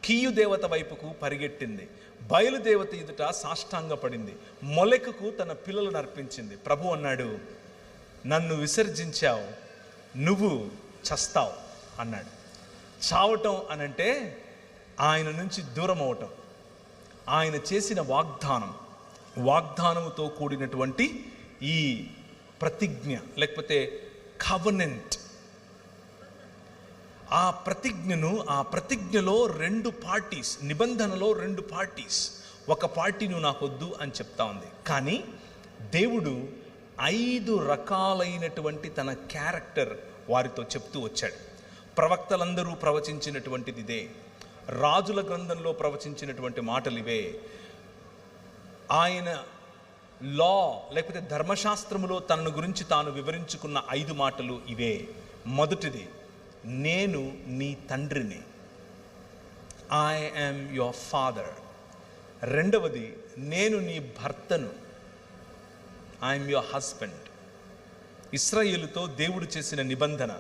కీయు దేవత వైపుకు పరిగెట్టింది. బయలుదేవత ఎదుట సాష్టాంగపడింది. మొలెకుకు తన పిల్లలను అర్పించింది. ప్రభు అన్నాడు, నన్ను విసర్జించావు, నువ్వు చస్తావు అన్నాడు. చావటం అనంటే ఆయన నుంచి దూరం అవటం. ఆయన చేసిన వాగ్దానముతో కూడినటువంటి ఈ ప్రతిజ్ఞ లేకపోతే కవెనెంట్, ఆ ప్రతిజ్ఞలో 2 పార్టీస్, నిబంధనలో 2 పార్టీస్. ఒక పార్టీ నువ్వు నాకొద్దు అని చెప్తా ఉంది. కానీ దేవుడు 5 రకాలైనటువంటి తన క్యారెక్టర్ వారితో చెప్తూ వచ్చాడు. ప్రవక్తలందరూ ప్రవచించినటువంటిది ఇదే. రాజుల గ్రంథంలో ప్రవచించినటువంటి మాటలు ఇవే. ఆయన లా లేకపోతే ధర్మశాస్త్రములో తనను గురించి తాను వివరించుకున్న 5 మాటలు ఇవే. మొదటిది, నేను నీ తండ్రిని, ఐ యామ్ యువర్ ఫాదర్. రెండవది, నేను నీ భర్తను, ఐ యామ్ యువర్ హస్బెండ్. ఇశ్రాయేలుతో దేవుడు చేసిన నిబంధన,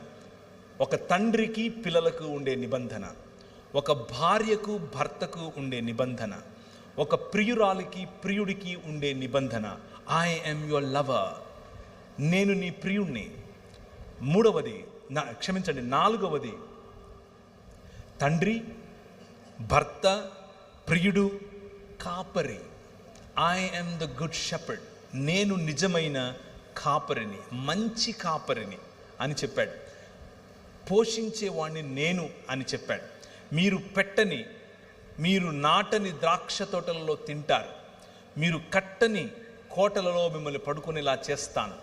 ఒక తండ్రికి పిల్లలకు ఉండే నిబంధన, ఒక భార్యకు భర్తకు ఉండే నిబంధన, ఒక ప్రియురాలికి ప్రియుడికి ఉండే నిబంధన, ఐ యామ్ యువర్ లవర్, నేను నీ ప్రియుణ్ణి. నాలుగవది, తండ్రి, భర్త, ప్రియుడు, కాపరి, I am the good shepherd, నేను నిజమైన కాపరిని, మంచి కాపరిని అని చెప్పాడు. పోషించేవాడిని నేను అని చెప్పాడు. మీరు నాటని ద్రాక్ష తోటలలో తింటారు, మీరు కట్టని కోటలలో మిమ్మల్ని పడుకునేలా చేస్తాను.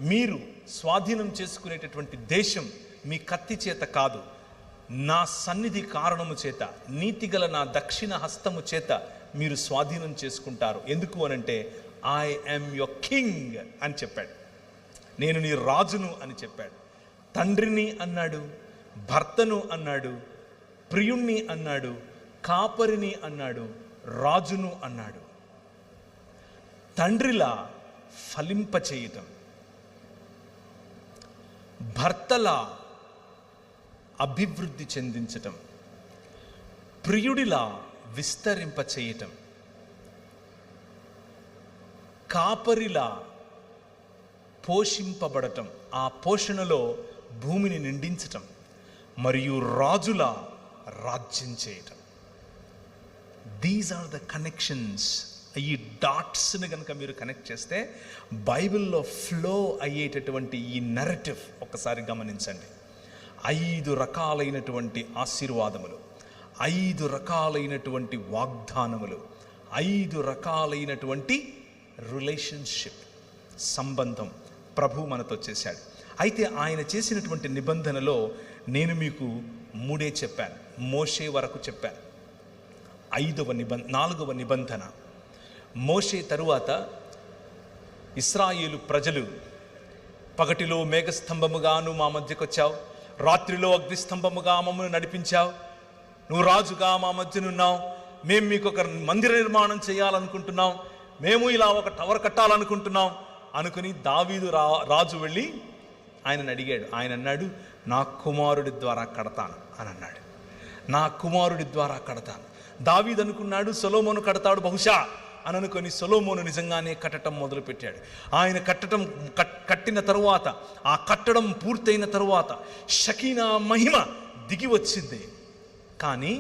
మీరు స్వాధీనం చేసుకునేటటువంటి దేశం మీ కత్తి చేత కాదు, నా సన్నిధి కారణము చేత, నీతిగల నా దక్షిణ హస్తము చేత మీరు స్వాధీనం చేసుకుంటారు. ఎందుకు అనంటే ఐ యామ్ యువర్ కింగ్ అని చెప్పాడు. నేను నీ రాజును అని చెప్పాడు. తండ్రిని అన్నాడు, భర్తను అన్నాడు, ప్రియుణ్ణి అన్నాడు, కాపరిని అన్నాడు, రాజును అన్నాడు. తండ్రిలా ఫలింపచేయటం, భర్తలా అభివృద్ధి చెందించటం, ప్రియుడిలా విస్తరింపచేయటం, కాపరిలా పోషింపబడటం, ఆ పోషణలో భూమిని నిండించటం, మరియు రాజులా రాజ్యం చేయటం. These are the connections. ఈ డాట్స్ని కనుక మీరు కనెక్ట్ చేస్తే బైబిల్లో ఫ్లో అయ్యేటటువంటి ఈ నరేటివ్ ఒక్కసారి గమనించండి. 5 రకాలైనటువంటి ఆశీర్వాదములు, 5 రకాలైనటువంటి వాగ్దానములు, 5 రకాలైనటువంటి రిలేషన్షిప్, సంబంధం ప్రభు మనతో చేశాడు. అయితే ఆయన చేసినటువంటి నిబంధనలో నేను మీకు 3 చెప్పాను. మోషే వరకు చెప్పాను. 4వ నిబంధన, మోషే తరువాత ఇశ్రాయేలు ప్రజలు, పగటిలో మేఘస్తంభముగాను మా మధ్యకు వచ్చావు, రాత్రిలో అగ్నిస్తంభముగా మమ్మల్ని నడిపించావు, నువ్వు రాజుగా మా మధ్యనున్నావు, మేము మీకు ఒక మందిర నిర్మాణం చేయాలనుకుంటున్నాం, మేము ఇలా ఒక టవర్ కట్టాలనుకుంటున్నాం అనుకుని దావీదు రాజు వెళ్ళి ఆయనను అడిగాడు. ఆయన అన్నాడు, నా కుమారుడి ద్వారా కడతాను అని అన్నాడు. నా కుమారుడి ద్వారా కడతాను. దావీదు అనుకున్నాడు సొలొమోను కడతాడు బహుశా అని అనుకొని సొలొమోను నిజంగానే కట్టడం మొదలుపెట్టాడు. ఆయన కట్టిన తరువాత, ఆ కట్టడం పూర్తయిన తరువాత షకీనా మహిమ దిగి వచ్చింది. కానీ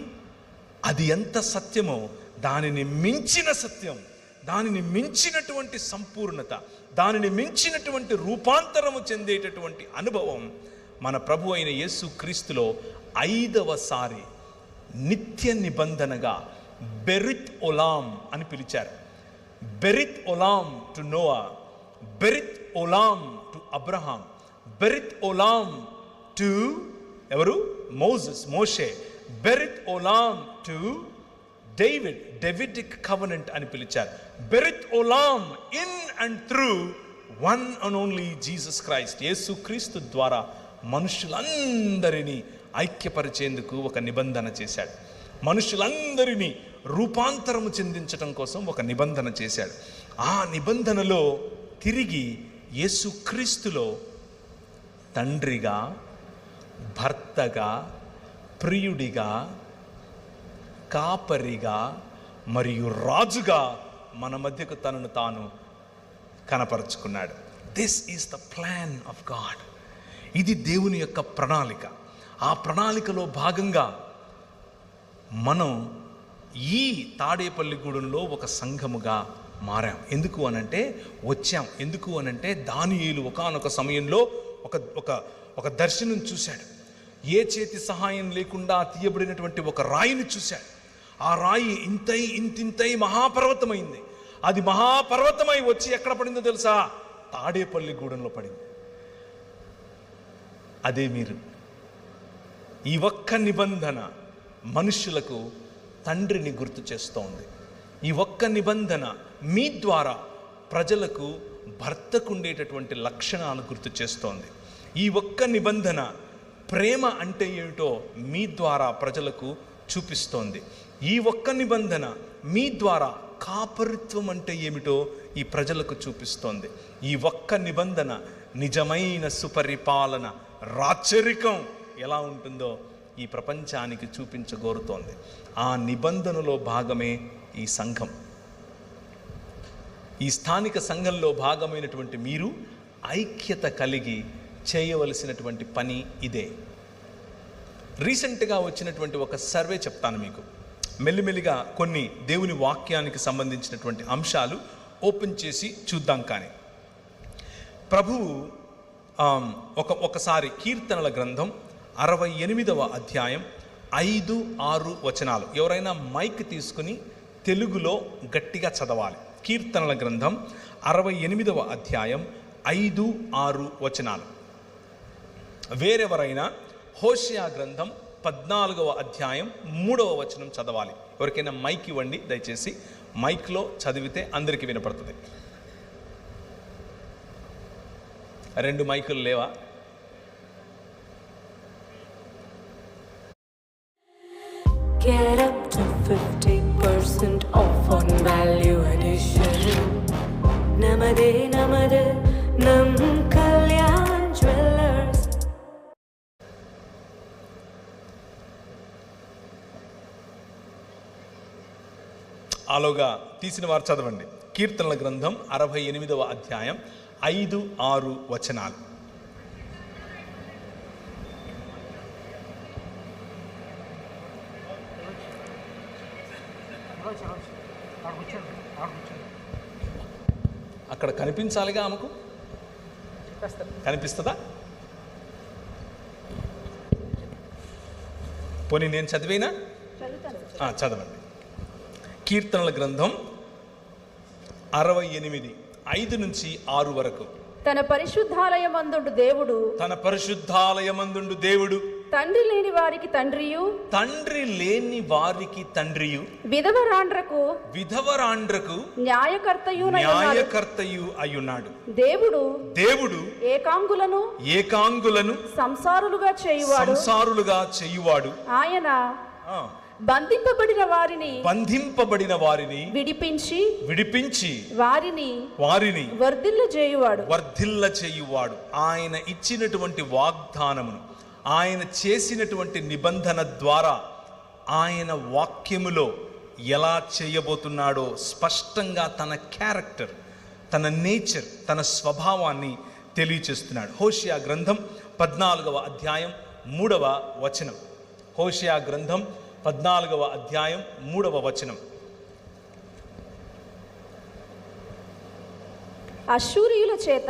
అది ఎంత సత్యమో దానిని మించిన సత్యం, దానిని మించినటువంటి సంపూర్ణత, దానిని మించినటువంటి రూపాంతరము చెందేటటువంటి అనుభవం మన ప్రభు అయిన యేసు క్రీస్తులో 5వసారి నిత్య నిబంధనగా బెరిత్ ఒలాం అని పిలిచారు. బెరిత్ ఒలాం టు నోవా, బెరిత్ ఒలాం టు అబ్రహాం, బెరిత్ ఒలాం టు ఎవరు? మోషే, బెరిత్ ఒలాం టు డేవిడిక్ కవెనెంట్ అని పిలిచారు. బెరిత్ ఒలాం in and through one and only Jesus Christ. యేసు క్రీస్తు ద్వారా మనుషులందరినీ ఐక్యపరిచేందుకు ఒక నిబంధన చేశాడు. మనుషులందరినీ రూపాంతరము చెందించటం కోసం ఒక నిబంధన చేశాడు. ఆ నిబంధనలో తిరిగి యేసు క్రీస్తులో తండ్రిగా, భర్తగా, ప్రియుడిగా, కాపరిగా మరియు రాజుగా మన మధ్యకు తనను తాను కనపరుచుకున్నాడు. This is the plan of God. ఇది దేవుని యొక్క ప్రణాళిక. ఆ ప్రణాళికలో భాగంగా మనం ఈ తాడేపల్లిగూడెంలో ఒక సంఘముగా మారాం. ఎందుకు అనంటే దానియేలు ఒకానొక సమయంలో ఒక దర్శనం చూశాడు. ఏ చేతి సహాయం లేకుండా తీయబడినటువంటి ఒక రాయిని చూశాడు. ఆ రాయి ఇంతింతై మహాపర్వతమైంది. అది మహాపర్వతమై వచ్చి ఎక్కడ పడిందో తెలుసా? తాడేపల్లిగూడెంలో పడింది. అదే మీరు. ఈ ఒక్క నిబంధన మనుషులకు తండ్రిని గుర్తు చేస్తోంది. ఈ ఒక్క నిబంధన మీ ద్వారా ప్రజలకు భర్తకు ఉండేటటువంటి లక్షణాలు గుర్తు చేస్తోంది. ఈ ఒక్క నిబంధన ప్రేమ అంటే ఏమిటో మీ ద్వారా ప్రజలకు చూపిస్తోంది. ఈ ఒక్క నిబంధన మీ ద్వారా కాపరిత్వం అంటే ఏమిటో ఈ ప్రజలకు చూపిస్తోంది. ఈ ఒక్క నిబంధన నిజమైన సుపరిపాలన, రాచరికం ఎలా ఉంటుందో ఈ ప్రపంచానికి చూపించగోరుతోంది. ఆ నిబంధనలో భాగమే ఈ సంఘం. ఈ స్థానిక సంఘంలో భాగమైనటువంటి మీరు ఐక్యత కలిగి చేయవలసినటువంటి పని ఇదే. రీసెంట్గా వచ్చినటువంటి ఒక సర్వే చెప్తాను మీకు. మెల్లిమెల్లిగా కొన్ని దేవుని వాక్యానికి సంబంధించినటువంటి అంశాలు ఓపెన్ చేసి చూద్దాం. కానీ ప్రభువు ఒకసారి కీర్తనల గ్రంథం 68వ అధ్యాయం 5-6 వచనాలు, ఎవరైనా మైక్ తీసుకుని తెలుగులో గట్టిగా చదవాలి. కీర్తనల గ్రంథం 68వ అధ్యాయం 5-6 వచనాలు. వేరెవరైనా హోషేయ గ్రంథం 14వ అధ్యాయం 3వ వచనం చదవాలి. ఎవరికైనా మైక్ ఇవ్వండి దయచేసి. మైక్లో చదివితే అందరికీ వినపడుతుంది. 2 మైకులు లేవా? Get up to 50% off on value addition. Namade namade nam Kalyan Jewellers. ఆలోగా తీసిన వారు చదవండి. కీర్తనల గ్రంథం 68వ అధ్యాయం 5-6 వచనాలు. అక్కడ కనిపించాలిగా, ఆమెకు కనిపిస్తుందా? పోనీ నేను చదివేనా? చదవండి. కీర్తనల గ్రంథం 68 5-6 వరకు. తన పరిశుద్ధాలయమందుండు దేవుడు తండ్రి లేని వారికి తండ్రియు, తండ్రి లేని వారికి తండ్రియు, విధవరాండ్రకు న్యాయకర్తయు అయ్యున్నాడు. దేవుడు ఏకాంగులను సంసారులుగా చేయువాడు. ఆయన బంధింపబడిన వారిని విడిపించి వారిని వర్ధిల్ల చేయువాడు. ఆయన ఇచ్చినటువంటి వాగ్దానమును, ఆయన చేసినటువంటి నిబంధన ద్వారా ఆయన వాక్యములో ఎలా చేయబోతున్నాడో స్పష్టంగా తన క్యారెక్టర్, తన నేచర్, తన స్వభావాన్ని తెలియచేస్తున్నాడు. హోషేయ గ్రంథం 14వ అధ్యాయం 3వ వచనం. హోషేయ గ్రంథం 14వ అధ్యాయం 3వ వచనం. అశ్షూరీయుల చేత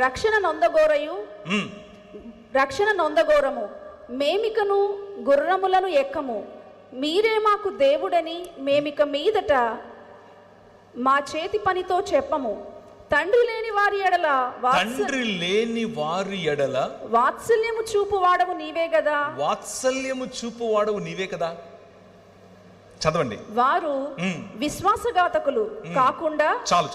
రక్షణ నొందగోరము, మేమికను గుర్రములను ఎక్కము. మీరే మాకు దేవుడని మేమిక మీదట మా చేతి పనితో చెప్పము. తండ్రి లేని వారి ఎడల వాత్సల్యము చూపువాడవు నీవే కదా. చదవండి. వారు విశ్వాసఘాతకులు కాకుండా, చాలు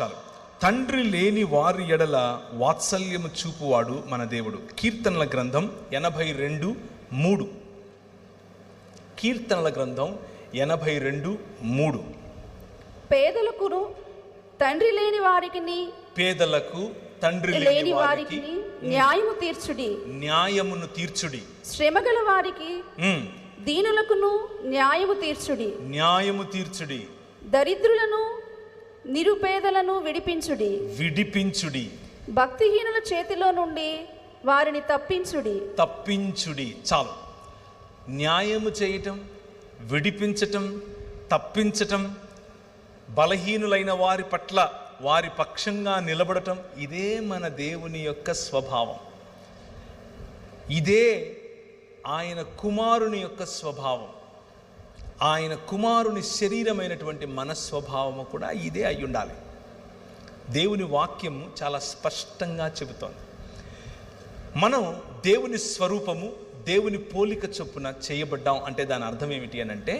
తండ్రి లేని వారి ఎడల వాత్సల్యము చూపువాడు మన దేవుడు. కీర్తనల గ్రంథం 82:3. కీర్తనల గ్రంథం 82:3. పేదలకు తండ్రి లేని వారికి న్యాయమును తీర్చుడి. శ్రమగల వారికి దీనులకును న్యాయము తీర్చుడి. దరిద్రులను నిరుపేదలను విడిపించుడి. భక్తిహీనుల చేతిలో నుండి వారిని తప్పించుడి. చాలు. న్యాయము చేయటం, విడిపించటం, తప్పించటం, బలహీనులైన వారి పట్ల వారి పక్షంగా నిలబడటం, ఇదే మన దేవుని యొక్క స్వభావం. ఇదే ఆయన కుమారుని యొక్క స్వభావం. ఆయన కుమారుని శరీరమైనటువంటి మన స్వభావము కూడా ఇదే అయి ఉండాలి. దేవుని వాక్యము చాలా స్పష్టంగా చెబుతోంది. మనం దేవుని స్వరూపము, దేవుని పోలిక చొప్పున చేయబడ్డాం అంటే దాని అర్థం ఏమిటి అని అంటే,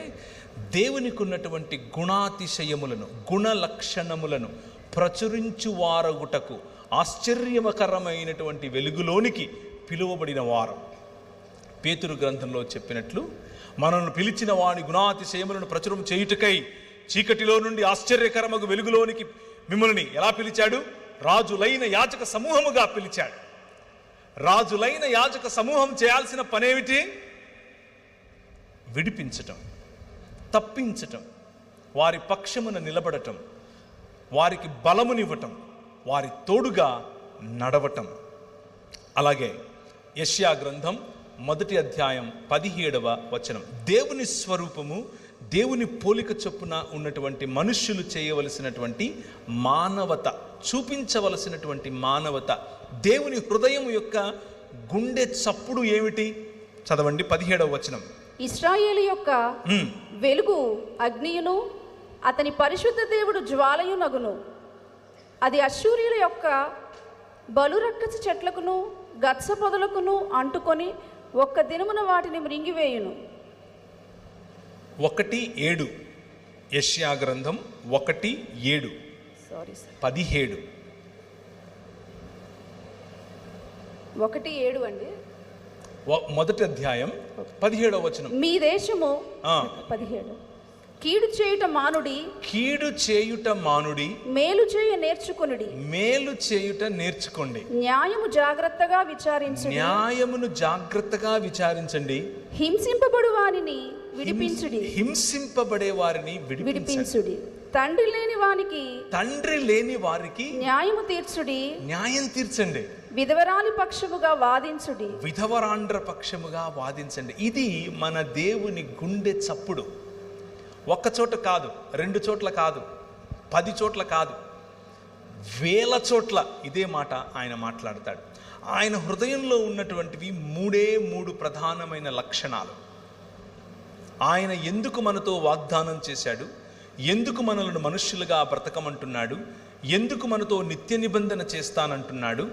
దేవునికి ఉన్నటువంటి గుణాతిశయములను, గుణ లక్షణములను ప్రచురించువారగుటకు ఆశ్చర్యకరమైనటువంటి వెలుగులోనికి పిలువబడిన వారు. పేతురు గ్రంథంలో చెప్పినట్లు, మనల్ని పిలిచిన వాని గుణాతిశయములను ప్రచురం చేయుటకై చీకటిలో నుండి ఆశ్చర్యకరమగు వెలుగులోనికి మిమ్మల్ని ఎలా పిలిచాడు? రాజులైన యాజక సమూహముగా పిలిచాడు. రాజులైన యాజక సమూహం చేయాల్సిన పనేమిటి? విడిపించటం, తప్పించటం, వారి పక్షమున నిలబడటం, వారికి బలమునివ్వటం, వారి తోడుగా నడవటం. అలాగే యెషయా గ్రంథం 1వ అధ్యాయం 17వ వచనం. దేవుని స్వరూపము, దేవుని పోలిక చొప్పున ఉన్నటువంటి మనుష్యులు చేయవలసినటువంటి మానవత, చూపించవలసినటువంటి మానవత, దేవుని హృదయం యొక్క గుండె చప్పుడు ఏమిటి? చదవండి 17వ వచనం. ఇశ్రాయేలు యొక్క వెలుగు అగ్నియును, అతని పరిశుద్ధ దేవుడు జ్వాలయునగును. అది అశ్షూరీయుల యొక్క బలురక్కసి చెట్లకును గత్స పొదలకును అంటుకొని ఒక్క దినమున వాటిని మృంగివేయును. 1:7. యెషయా గ్రంథం 1:7. 17. 1:7 అండి. 1వ అధ్యాయం 17వ వచనం. మీ దేశము 17. కీడు చేయుట మానుడి, మేలు చేయుట నేర్చుకోండి. న్యాయమును జాగ్రత్తగా విచారించండి. హింసింపబడే వారిని విడిపించుడి. తండ్రి లేని వారికి న్యాయం తీర్చండి. విధవరాండ్ర పక్షముగా వాదించండి. ఇది మన దేవుని గుండె చప్పుడు. ఒక్క చోట కాదు, 2 చోట్ల కాదు, 10 చోట్ల కాదు, 1000 చోట్ల ఇదే మాట ఆయన మాట్లాడతాడు. ఆయన హృదయంలో ఉన్నటువంటివి 3 ప్రధానమైన లక్షణాలు. ఆయన ఎందుకు మనతో వాగ్దానం చేశాడు, ఎందుకు మనల్ని మనుష్యులుగా బ్రతకమంటున్నాడు, ఎందుకు మనతో నిత్య నిబంధన చేస్తానంటున్నాడు,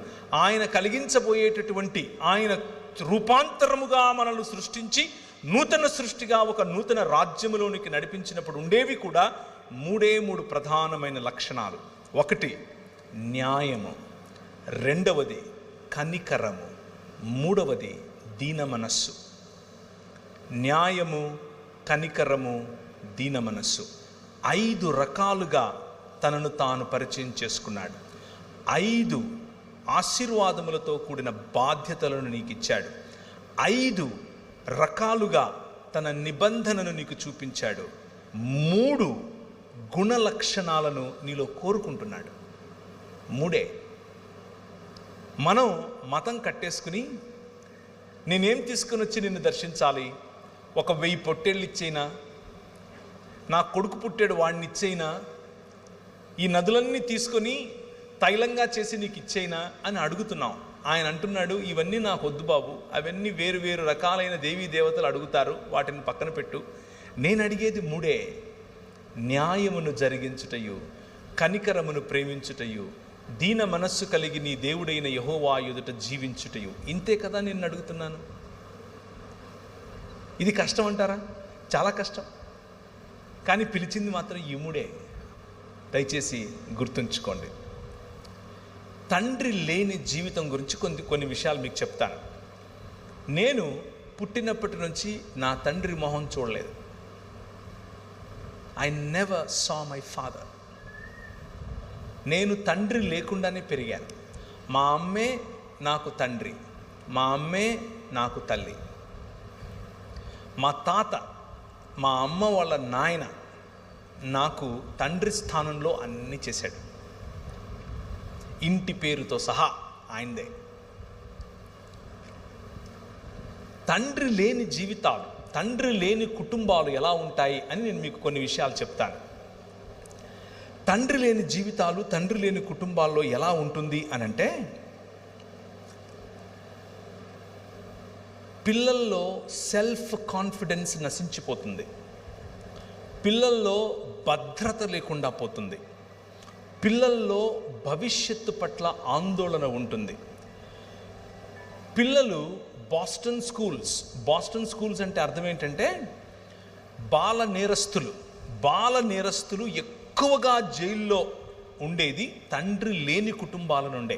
ఆయన కలిగించబోయేటటువంటి, ఆయన రూపాంతరముగా మనల్ని సృష్టించి నూతన సృష్టిగా ఒక నూతన రాజ్యములోనికి నడిపించినప్పుడు ఉండేవి కూడా మూడు ప్రధానమైన లక్షణాలు. ఒకటి న్యాయము, రెండవది కనికరము, మూడవది దీన మనస్సు. న్యాయము, కనికరము, దీన మనస్సు 5 రకాలుగా తనను తాను పరిచయం చేసుకున్నాడు. 5 ఆశీర్వాదములతో కూడిన బాధ్యతలను నీకు ఇచ్చాడు. 5 రకాలుగా తన నిబంధనను నీకు చూపించాడు. 3 గుణ లక్షణాలను నీలో కోరుకుంటున్నాడు. 3. మనం మతం కట్టేసుకుని నేనేం తీసుకుని వచ్చి నిన్ను దర్శించాలి, ఒక 1000 పొట్టేళ్ళు ఇచ్చేయినా, నా కొడుకు పుట్టాడు వాడిని ఇచ్చేయినా, ఈ నదులన్నీ తీసుకొని తైలంగా చేసి నీకు ఇచ్చేయినా అని అడుగుతున్నాం. ఆయన అంటున్నాడు, ఇవన్నీ నాకు వద్దు బాబు, అవన్నీ వేరు వేరు రకాలైన దేవీ దేవతలు అడుగుతారు, వాటిని పక్కన పెట్టు. నేను అడిగేది 3. న్యాయమును జరిగించుటయు, కనికరమును ప్రేమించుటయు, దీన మనస్సు కలిగి నీ దేవుడైన యెహోవా ఎదుట జీవించుటయు. ఇంతే కదా నేను అడుగుతున్నాను. ఇది కష్టం అంటారా? చాలా కష్టం. కానీ పిలిచింది మాత్రం ఈ 3. దయచేసి గుర్తుంచుకోండి. తండ్రి లేని జీవితం గురించి కొన్ని విషయాలు మీకు చెప్తాను. నేను పుట్టినప్పటి నుంచి నా తండ్రి మొహం చూడలేదు. I never saw my father. నేను తండ్రి లేకుండానే పెరిగాను. మా అమ్మే నాకు తండ్రి, మా అమ్మే నాకు తల్లి. మా తాత, మా అమ్మ వాళ్ళ నాయన నాకు తండ్రి స్థానంలో అన్నీ చేశాడు. ఇంటి పేరుతో సహా ఆయనదే. తండ్రి లేని జీవితాలు, తండ్రి లేని కుటుంబాలు ఎలా ఉంటాయి అని నేను మీకు కొన్ని విషయాలు చెప్తాను. తండ్రి లేని జీవితాలు, తండ్రి లేని కుటుంబాల్లో ఎలా ఉంటుంది అని అంటే, పిల్లల్లో సెల్ఫ్ కాన్ఫిడెన్స్ నశించిపోతుంది. పిల్లల్లో భద్రత లేకుండా పోతుంది. పిల్లల్లో భవిష్యత్తు పట్ల ఆందోళన ఉంటుంది. పిల్లలు బాస్టన్ స్కూల్స్ అంటే అర్థం ఏంటంటే బాల నేరస్తులు ఎక్కువగా జైల్లో ఉండేది తండ్రి లేని కుటుంబాల నుండే.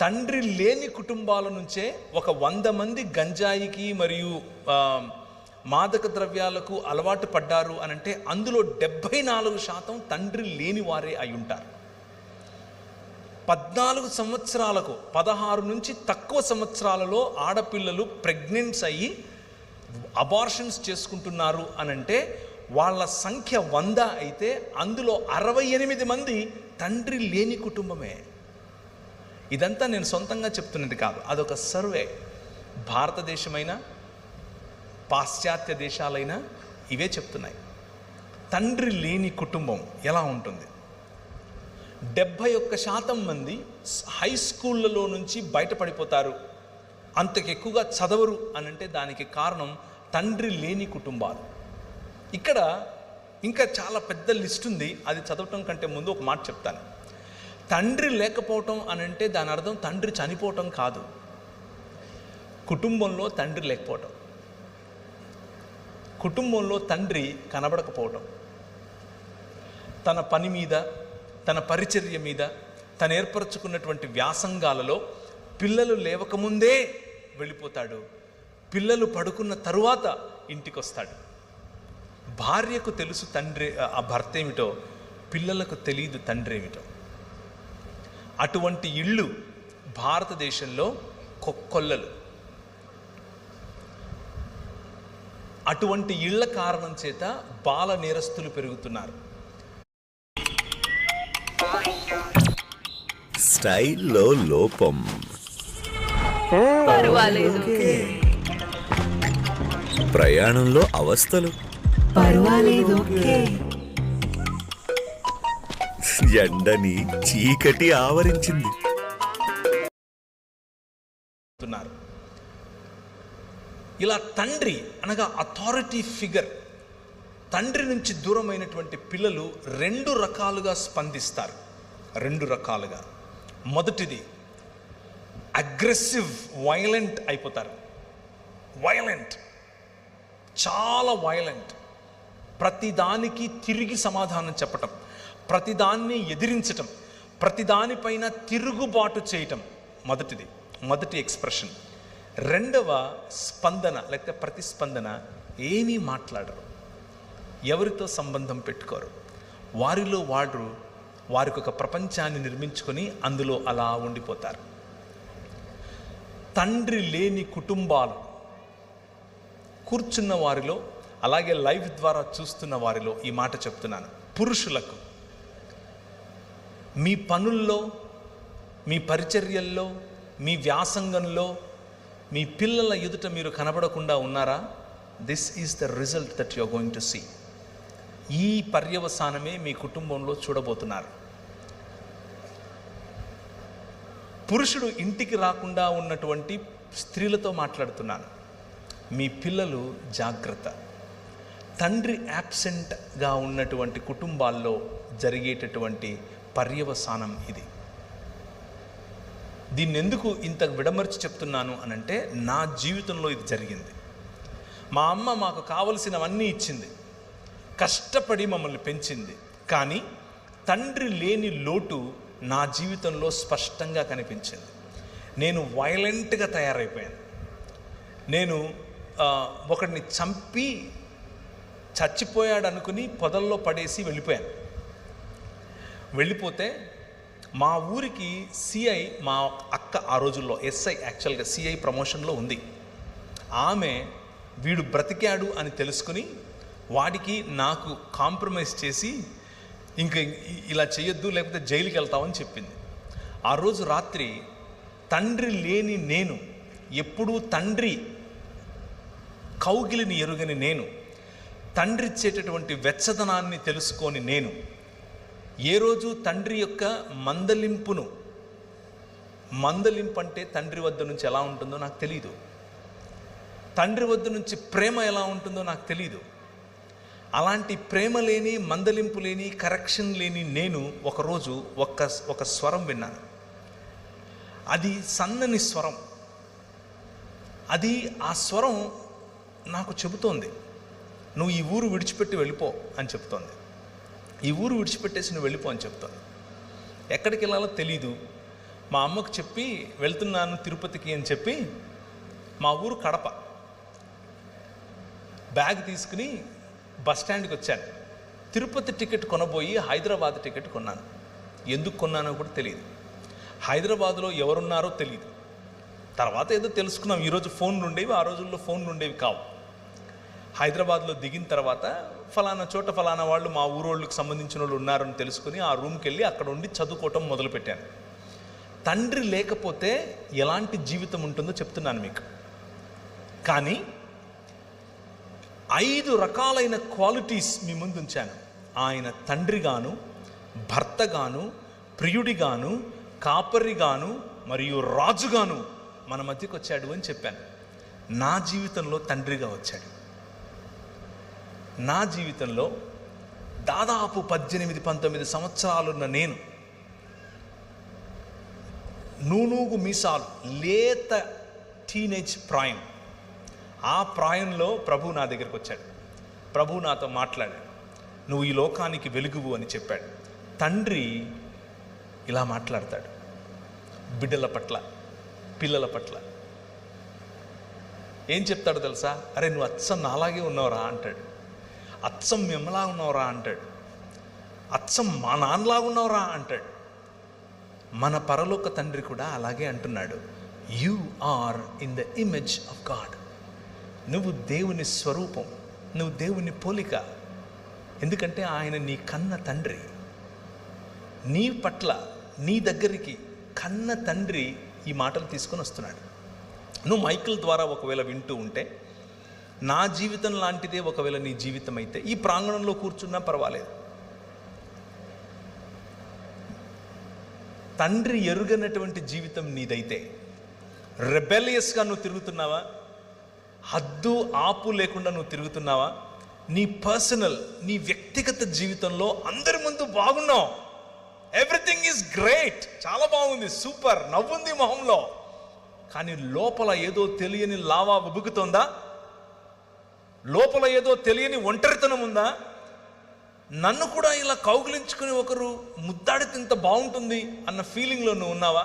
తండ్రి లేని కుటుంబాల నుంచే ఒక 100 మంది గంజాయికి మరియు మాదక ద్రవ్యాలకు అలవాటు పడ్డారు అనంటే అందులో 74% తండ్రి లేని వారే అయి ఉంటారు. 14 సంవత్సరాలకు 16 నుంచి తక్కువ సంవత్సరాలలో ఆడపిల్లలు ప్రెగ్నెంట్స్ అయ్యి అబార్షన్స్ చేసుకుంటున్నారు అనంటే వాళ్ళ సంఖ్య 100 అయితే అందులో 68 మంది తండ్రి లేని కుటుంబమే. ఇదంతా నేను సొంతంగా చెప్తున్నది కాదు, అదొక సర్వే. భారతదేశమైనా పాశ్చాత్య దేశాలైనా ఇవే చెప్తున్నాయి. తండ్రి లేని కుటుంబం ఎలా ఉంటుంది? 71% మంది హై స్కూళ్ళలో నుంచి బయటపడిపోతారు, అంతకెక్కువగా చదవరు అనంటే దానికి కారణం తండ్రి లేని కుటుంబాలు. ఇక్కడ ఇంకా చాలా పెద్ద లిస్ట్ ఉంది, అది చదవటం కంటే ముందు ఒక మాట చెప్తాను. తండ్రి లేకపోవటం అనంటే దాని అర్థం తండ్రి చనిపోవటం కాదు. కుటుంబంలో తండ్రి లేకపోవటం, కుటుంబంలో తండ్రి కనబడకపోవటం, తన పని మీద, తన పరిచర్య మీద, తను ఏర్పరచుకున్నటువంటి వ్యాసంగాలలో పిల్లలు లేవకముందే వెళ్ళిపోతాడు. పిల్లలు పడుకున్న తరువాత ఇంటికి వస్తాడు. భార్యకు తెలుసు తండ్రి ఆ భర్త ఏమిటో, పిల్లలకు తెలియదు తండ్రి ఏమిటో. అటువంటి ఇళ్ళు భారతదేశంలో కొల్లలు. అటువంటి ఇళ్ల కారణం చేత బాల నేరస్తులు పెరుగుతున్నారు. స్టైల్లో లోపం, పర్వాలేదు, ప్రయాణంలో అవస్థలు, పర్వాలేదు, ఎండని చీకటి ఆవరించింది. ఇలా తండ్రి అనగా అథారిటీ ఫిగర్, తండ్రి నుంచి దూరమైనటువంటి పిల్లలు 2 రకాలుగా స్పందిస్తారు. 2 రకాలుగా. మొదటిది అగ్రెసివ్, వైలెంట్ అయిపోతారు. వైలెంట్, చాలా వైలెంట్. ప్రతిదానికి తిరిగి సమాధానం చెప్పటం, ప్రతిదాన్ని ఎదిరించటం, ప్రతిదానిపైన తిరుగుబాటు చేయటం మొదటి ఎక్స్ప్రెషన్. రెండవ స్పందన లేకపోతే ప్రతిస్పందన, ఏమీ మాట్లాడరు, ఎవరితో సంబంధం పెట్టుకోరు. వారిలో వారికి ఒక ప్రపంచాన్ని నిర్మించుకొని అందులో అలా ఉండిపోతారు. తండ్రి లేని కుటుంబాలు కూర్చున్న వారిలో, అలాగే లైవ్ ద్వారా చూస్తున్న వారిలో ఈ మాట చెప్తున్నాను. పురుషులకు మీ పనుల్లో, మీ పరిచర్యల్లో, మీ వ్యాసంగంలో, మీ పిల్లల ఎదుట మీరు కనబడకుండా ఉన్నారా? This is the result that you are going to see. ఈ పర్యవసానమే మీ కుటుంబంలో చూడబోతున్నారు. పురుషుడు ఇంటికి రాకుండా ఉన్నటువంటి స్త్రీలతో మాట్లాడుతున్నాను. మీ పిల్లలు జాగ్రత్త. తండ్రి యాబ్సెంట్గా ఉన్నటువంటి కుటుంబాల్లో జరిగేటటువంటి పర్యవసానం ఇది. దీన్ని ఎందుకు ఇంత విడమర్చి చెప్తున్నాను అనంటే, నా జీవితంలో ఇది జరిగింది. మా అమ్మ మాకు కావలసినవన్నీ ఇచ్చింది, కష్టపడి మమ్మల్ని పెంచింది. కానీ తండ్రి లేని లోటు నా జీవితంలో స్పష్టంగా కనిపించింది. నేను వైలెంట్గా తయారైపోయాను. నేను ఒకడిని చంపి చచ్చిపోయాడు అనుకుని పొదల్లో పడేసి వెళ్ళిపోతే మా ఊరికి సిఐ, మా అక్క ఆ రోజుల్లో ఎస్ఐ, యాక్చువల్గా సిఐ ప్రమోషన్లో ఉంది. ఆమె వీడు బ్రతికాడు అని తెలుసుకుని వాడికి నాకు కాంప్రమైజ్ చేసి, ఇంకా ఇలా చేయొద్దు లేకపోతే జైలుకి వెళ్తామని చెప్పింది. ఆ రోజు రాత్రి తండ్రి లేని నేను, ఎప్పుడూ తండ్రి కౌగిలిని ఎరుగని నేను, తండ్రి ఇచ్చేటటువంటి వెచ్చదనాన్ని తెలుసుకొని నేను, ఏ రోజు తండ్రి యొక్క మందలింపు అంటే తండ్రి వద్ద నుంచి ఎలా ఉంటుందో నాకు తెలీదు, తండ్రి వద్ద నుంచి ప్రేమ ఎలా ఉంటుందో నాకు తెలీదు. అలాంటి ప్రేమ లేని, మందలింపు లేని, కరెక్షన్ లేని నేను ఒకరోజు ఒక స్వరం విన్నాను. అది సన్నని స్వరం. ఆ స్వరం నాకు చెబుతోంది, నువ్వు ఈ ఊరు విడిచిపెట్టి వెళ్ళిపో అని చెప్తోంది. ఈ ఊరు విడిచిపెట్టేసి నువ్వు వెళ్ళిపో అని చెప్తోంది. ఎక్కడికి వెళ్ళాలో తెలీదు. మా అమ్మకు చెప్పి వెళ్తున్నాను తిరుపతికి అని చెప్పి, మా ఊరు కడప, బ్యాగ్ తీసుకుని బస్ స్టాండ్కి వచ్చాను. తిరుపతి టికెట్ కొనబోయి హైదరాబాద్ టికెట్ కొన్నాను. ఎందుకు కొన్నానో కూడా తెలియదు. హైదరాబాద్లో ఎవరున్నారో తెలియదు. తర్వాత ఏదో తెలుసుకున్నాం, ఈరోజు ఫోన్లు ఉండేవి, ఆ రోజుల్లో ఫోన్లు ఉండేవి కావు. హైదరాబాద్లో దిగిన తర్వాత ఫలానా చోట ఫలానా వాళ్ళు, మా ఊరోళ్ళకి సంబంధించిన వాళ్ళు ఉన్నారని తెలుసుకుని ఆ రూమ్కి వెళ్ళి అక్కడ ఉండి చదువుకోవటం మొదలుపెట్టాను. తండ్రి లేకపోతే ఎలాంటి జీవితం ఉంటుందో చెప్తున్నాను మీకు. కానీ 5 రకాలైన క్వాలిటీస్ మీ ముందు ఉంచాను. ఆయన తండ్రిగాను, భర్తగాను, ప్రియుడిగాను, కాపరిగాను మరియు రాజుగాను మన మధ్యకు వచ్చాడు అని చెప్పాను. నా జీవితంలో తండ్రిగా వచ్చాడు. నా జీవితంలో దాదాపు 18-19 సంవత్సరాలున్న నేను, నూనూగు మీసాలు, లేత టీనేజ్ ప్రాయం, ఆ ప్రాయంలో ప్రభు నా దగ్గరికి వచ్చాడు. ప్రభు నాతో మాట్లాడాడు. నువ్వు ఈ లోకానికి వెలుగువు అని చెప్పాడు. తండ్రి ఇలా మాట్లాడతాడు బిడ్డల పట్ల, పిల్లల పట్ల. ఏం చెప్తాడో తెలుసా? అరే నువ్వు అచ్చం నాలాగే ఉన్నావురా అంటాడు. అచ్చం మిమ్మలా ఉన్నావురా అంటాడు. అచ్చం మా నాన్నలాగా ఉన్నావురా అంటాడు. మన పరలోక తండ్రి కూడా అలాగే అంటున్నాడు. You are in the image of God. నువ్వు దేవుని స్వరూపం, నువ్వు దేవుని పోలిక. ఎందుకంటే ఆయన నీ కన్న తండ్రి. నీ పట్ల, నీ దగ్గరికి కన్న తండ్రి ఈ మాటలు తీసుకొని వస్తున్నాడు. నువ్వు మైకిల్ ద్వారా ఒకవేళ వింటూ ఉంటే, నా జీవితం లాంటిదే ఒకవేళ నీ జీవితం అయితే, ఈ ప్రాంగణంలో కూర్చున్నా పర్వాలేదు. తండ్రి ఎరుగనటువంటి జీవితం నీదైతే, రెబెలియస్గా నువ్వు తిరుగుతున్నావా? హద్దు ఆపు లేకుండా నువ్వు తిరుగుతున్నావా? నీ పర్సనల్, నీ వ్యక్తిగత జీవితంలో అందరి ముందు బాగున్నావు, ఎవ్రీథింగ్ ఈజ్ గ్రేట్, చాలా బాగుంది, సూపర్, నవ్వుంది మొహంలో, కానీ లోపల ఏదో తెలియని లావా ఉబుకుతోందా? లోపల ఏదో తెలియని ఒంటరితనం ఉందా? నన్ను కూడా ఇలా కౌగిలించుకుని ఒకరు ముద్దాడితే ఇంత బాగుంటుంది అన్న ఫీలింగ్లో నువ్వు ఉన్నావా?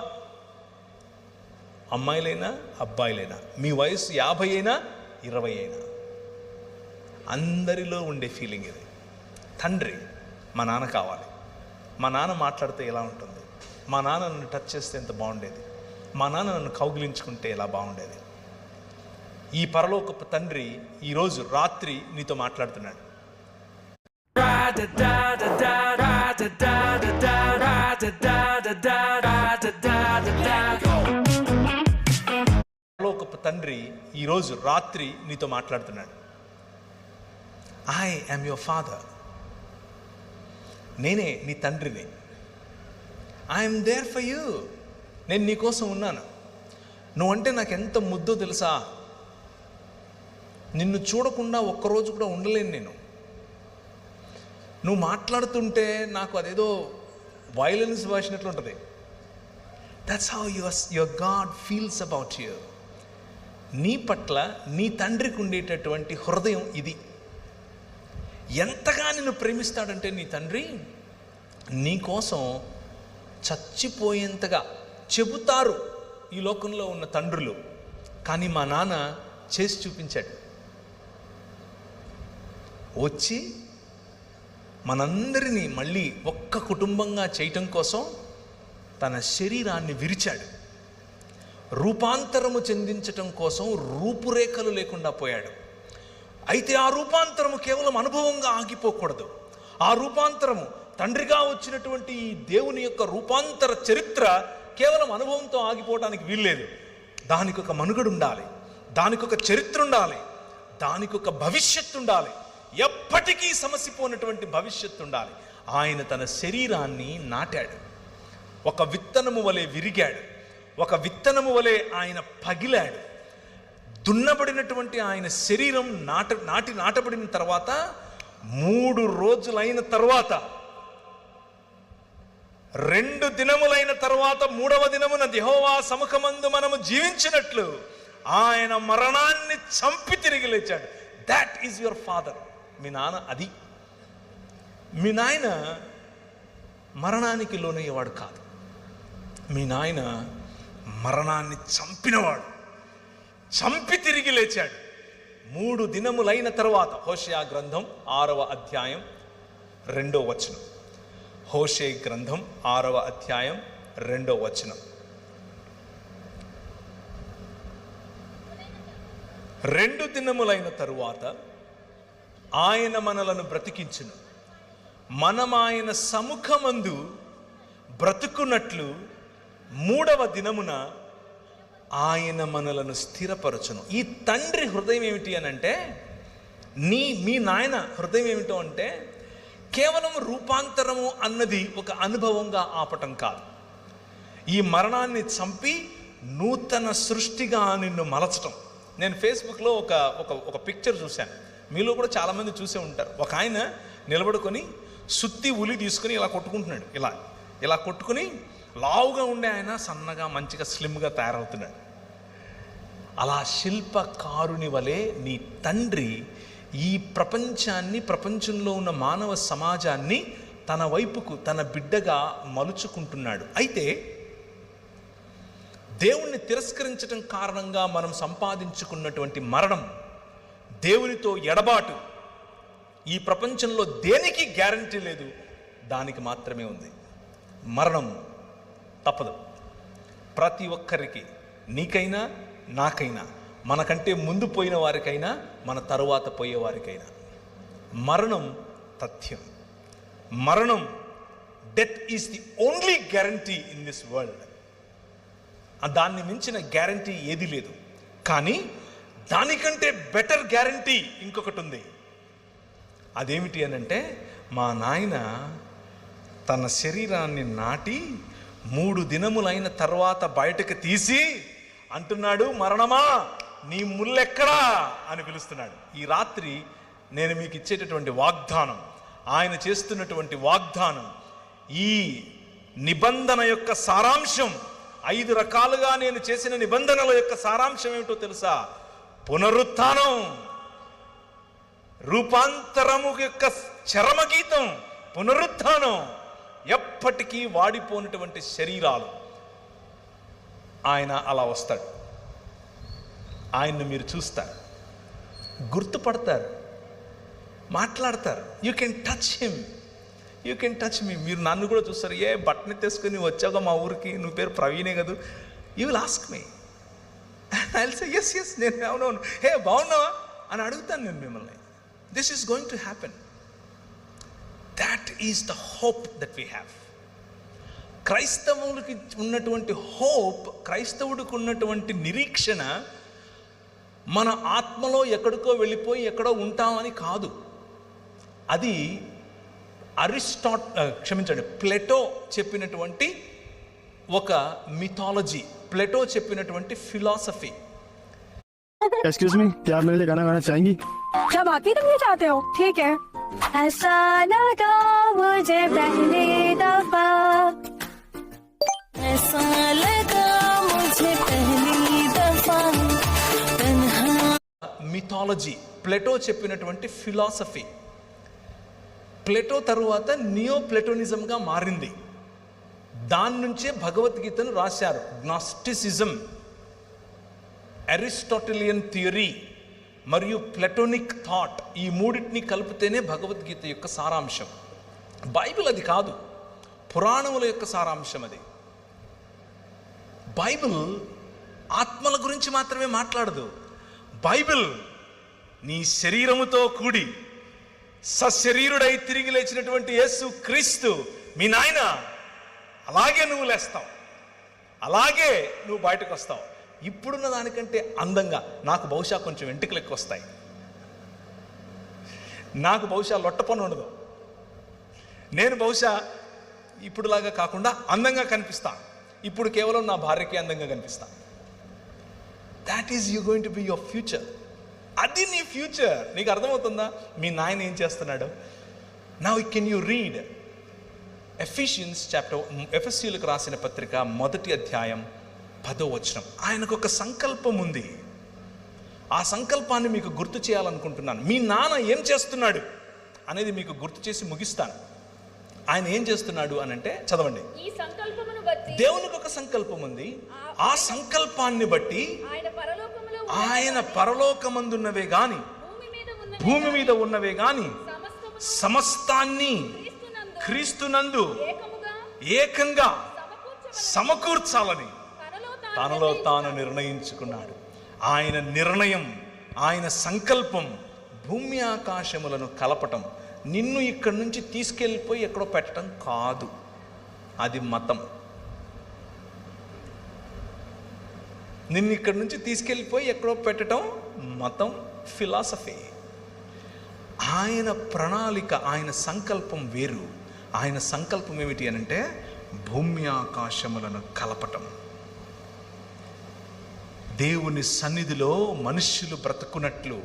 అమ్మాయిలైనా అబ్బాయిలైనా, మీ వయసు 50 అయినా 20 అయినా, అందరిలో ఉండే ఫీలింగ్ ఇది. తండ్రి, మా నాన్న కావాలి, మా నాన్న మాట్లాడితే ఎలా ఉంటుంది, మా నాన్న నన్ను టచ్ చేస్తే ఎంత బాగుండేది, మా నాన్న నన్ను కౌగిలించుకుంటే ఎలా బాగుండేది. ఈ పరలోకపు తండ్రి ఈరోజు రాత్రి నీతో మాట్లాడుతున్నాడు. పరలోకపు తండ్రి ఈరోజు రాత్రి నీతో మాట్లాడుతున్నాడు. I am your father. నేనే నీ తండ్రిని. I'm there for you. నేను నీకోసం ఉన్నాను. నువ్వంటే నాకు ఎంత ముద్దో తెలుసా? నిన్ను చూడకుండా ఒక్కరోజు కూడా ఉండలేను నేను. నువ్వు మాట్లాడుతుంటే నాకు అదేదో వైలెన్స్ వచ్చినట్లు ఉంటుంది. That's how your God feels about you. నీ పట్ల నీ తండ్రికి ఉండేటటువంటి హృదయం ఇది. ఎంతగా నిన్ను ప్రేమిస్తాడంటే నీ తండ్రి, నీకోసం చచ్చిపోయేంతగా చెబుతారు ఈ లోకంలో ఉన్న తండ్రులు, కానీ మా నాన్న చేసి చూపించాడు. వచ్చి మనందరినీ మళ్ళీ ఒక్క కుటుంబంగా చేయటం కోసం తన శరీరాన్ని విరిచాడు. రూపాంతరము చెందించటం కోసం రూపురేఖలు లేకుండా పోయాడు. అయితే ఆ రూపాంతరము కేవలం అనుభవంగా ఆగిపోకూడదు. ఆ రూపాంతరము తండ్రిగా వచ్చినటువంటి ఈ దేవుని యొక్క రూపాంతర చరిత్ర కేవలం అనుభవంతో ఆగిపోవడానికి వీల్లేదు. దానికి ఒక మనుగడ ఉండాలి, దానికి ఒక చరిత్ర ఉండాలి, దానికి ఒక భవిష్యత్తు ఉండాలి, ఎప్పటికీ సమసిపోయినటువంటి భవిష్యత్తు ఉండాలి. ఆయన తన శరీరాన్ని నాటాడు. ఒక విత్తనము వలె విరిగాడు, ఒక విత్తనము వలె ఆయన పగిలాడు. దున్నబడినటువంటి ఆయన శరీరం నాటబడిన తర్వాత 3 రోజులైన తర్వాత, 2 దినములైన తర్వాత 3వ దినమున యెహోవా సముఖమందు మనము జీవించినట్లు ఆయన మరణాన్ని చంపి తిరిగి లేచాడు. That is your father. మీ నాన్న అది. మీ నాయన మరణానికి లోనయ్యేవాడు కాదు. మీ నాయన మరణాన్ని చంపినవాడు, చంపి తిరిగి లేచాడు. 3 దినములైన తర్వాత, హోషేయ గ్రంథం 6వ అధ్యాయం 2వ వచనం. హోషే గ్రంథం 6వ అధ్యాయం 2వ వచనం. 2 దినములైన తరువాత ఆయన మనలను బ్రతికించును, మనం ఆయన సముఖమందు బ్రతుకున్నట్లు 3వ దినమున ఆయన మనలను స్థిరపరచును. ఈ తండ్రి హృదయం ఏమిటి అని అంటే, మీ నాయన హృదయం ఏమిటో అంటే, కేవలం రూపాంతరము అన్నది ఒక అనుభవంగా ఆపటం కాదు. ఈ మరణాన్ని చంపి నూతన సృష్టిగా నిన్ను మలచటం. నేను ఫేస్బుక్లో ఒక పిక్చర్ చూశాను, మీలో కూడా చాలామంది చూసే ఉంటారు. ఒక ఆయన నిలబడుకొని సుత్తి ఉలి తీసుకుని ఇలా కొట్టుకుంటున్నాడు. ఇలా కొట్టుకుని లావుగా ఉండే ఆయన సన్నగా మంచిగా స్లిమ్గా తయారవుతున్నాడు. అలా శిల్పకారుని వలె నీ తండ్రి ఈ ప్రపంచాన్ని, ప్రపంచంలో ఉన్న మానవ సమాజాన్ని తన వైపుకు, తన బిడ్డగా మలుచుకుంటున్నాడు. అయితే దేవుణ్ణి తిరస్కరించడం కారణంగా మనం సంపాదించుకున్నటువంటి మరణం, దేవునితో ఎడబాటు, ఈ ప్రపంచంలో దేనికి గ్యారంటీ లేదు, దానికి మాత్రమే ఉంది. మరణం తప్పదు. ప్రతి ఒక్కరికి, నీకైనా నాకైనా, మనకంటే ముందు పోయిన వారికైనా మన తరువాత పోయేవారికైనా మరణం తథ్యం. మరణం, death is the only guarantee in this world. దాన్ని మించిన గ్యారంటీ ఏది లేదు. కానీ దానికంటే బెటర్ గ్యారంటీ ఇంకొకటి ఉంది. అదేమిటి అని అంటే, మా నాయన తన శరీరాన్ని నాటి 3 దినములైన తర్వాత బయటకు తీసి అంటున్నాడు, మరణమా నీ ముల్లెక్కడా అని పిలుస్తున్నాడు. ఈ రాత్రి నేను మీకు ఇచ్చేటటువంటి వాగ్దానం, ఆయన చేస్తున్నటువంటి వాగ్దానం, ఈ నిబంధన యొక్క సారాంశం 5 రకాలుగా నేను చేసిన నిబంధనల యొక్క సారాంశం ఏమిటో తెలుసా? పునరుత్థానం, రూపాంతరము యొక్క చరమగీతం, పునరుత్థానం. ఎప్పటికీ వాడిపోయినటువంటి శరీరాలు. ఆయన అలా వస్తాడు. ఆయన్ని మీరు చూస్తారు, గుర్తుపడతారు, మాట్లాడతారు. You can touch him, you can touch me. మీరు నన్ను కూడా చూస్తారు. ఏ బట్టని తీసుకుని వచ్చావుగా మా ఊరికి, నువ్వు పేరు ప్రవీణే కదా, you will ask me. I will say yes yes, నేను అవునవును, హే బాగున్నావా అని అడుగుతాను నేను మిమ్మల్ని. This is going to happen. That is the hope that we have. క్రైస్తవుడికి ఉన్నటువంటి హోప్, క్రైస్తవుడికి ఉన్నటువంటి నిరీక్షణ మన ఆత్మలో ఎక్కడికో వెళ్ళిపోయి ఎక్కడో ఉంటామని కాదు. అది ప్లేటో చెప్పినటువంటి ఒక మిథాలజీ, ప్లేటో చెప్పినటువంటి ఫిలాసఫీ. एक्सक्यूज मी, क्या आप मेरे लिए गाना गाना चाहेंगी? क्या बाकी तुम ये चाहते हो? ठीक है। ऐसा लगा मुझे पहली दफा, ऐसा लगा मुझे पहली दफा तन्हा. మిథాలజీ, ప్లేటో చెప్పినటువంటి ఫిలాసఫీ. ప్లేటో తరువాత నియో ప్లేటోనిజంగా మారింది. దాని నుంచే భగవద్గీతను రాశారు. గ్నాస్టిసిజం, అరిస్టాటిలియన్ థియరీ మరియు ప్లెటోనిక్ థాట్, ఈ మూడింటిని కలిపితేనే భగవద్గీత యొక్క సారాంశం. బైబిల్ అది కాదు, పురాణముల యొక్క సారాంశం అది. బైబిల్ ఆత్మల గురించి మాత్రమే మాట్లాడదు. బైబిల్ నీ శరీరముతో కూడి సశరీరుడై తిరిగి లేచినటువంటి యేసు క్రీస్తు మీ నాయన, అలాగే నువ్వు లేస్తావు, అలాగే నువ్వు బయటకు వస్తావు. ఇప్పుడున్న దానికంటే అందంగా. నాకు బహుశా కొంచెం వెంట్రుకలు ఎక్కువ వస్తాయి, నాకు బహుశా లొట్ట పని ఉండదు, నేను బహుశా ఇప్పుడులాగా కాకుండా అందంగా కనిపిస్తా. ఇప్పుడు కేవలం నా భార్యకే అందంగా కనిపిస్తా. That is you going to be your future. అది నీ ఫ్యూచర్. నీకు అర్థమవుతుందా మీ నాయన ఏం చేస్తున్నాడు? Now can you read Ephesians chapter, ఎఫెసీయులకు రాసిన పత్రిక 1వ అధ్యాయం 10వ వచనం. ఆయనకు ఒక సంకల్పం ఉంది. ఆ సంకల్పాన్ని మీకు గుర్తు చేయాలనుకుంటున్నాను. మీ నాన్న ఏం చేస్తున్నాడు అనేది మీకు గుర్తు చేసి ముగిస్తాను. ఆయన ఏం చేస్తున్నాడు అని అంటే, చదవండి. ఈ సంకల్పమును బట్టి దేవునికి ఒక సంకల్పం ఉంది. ఆ సంకల్పాన్ని బట్టి ఆయన పరలోకమందున్నవే గాని భూమి మీద ఉన్నవే గాని సమస్తాన్ని క్రీస్తునందు ఏకంగా సమకూర్చాలని తనలో తాను నిర్ణయించుకున్నాడు. ఆయన నిర్ణయం, ఆయన సంకల్పం భూమి ఆకాశములను కలపటం. నిన్ను ఇక్కడి నుంచి తీసుకెళ్ళిపోయి ఎక్కడో పెట్టడం కాదు. అది మతం. నిన్ను ఇక్కడి నుంచి తీసుకెళ్ళిపోయి ఎక్కడో పెట్టడం మతం, ఫిలాసఫీ. ఆయన ప్రణాళిక, ఆయన సంకల్పం వేరు. ఆయన సంకల్పం ఏమిటి అనంటే భూమి ఆకాశములను కలపటం. దేవుని సన్నిధిలో మనుష్యులు బ్రతుకున్నట్లు,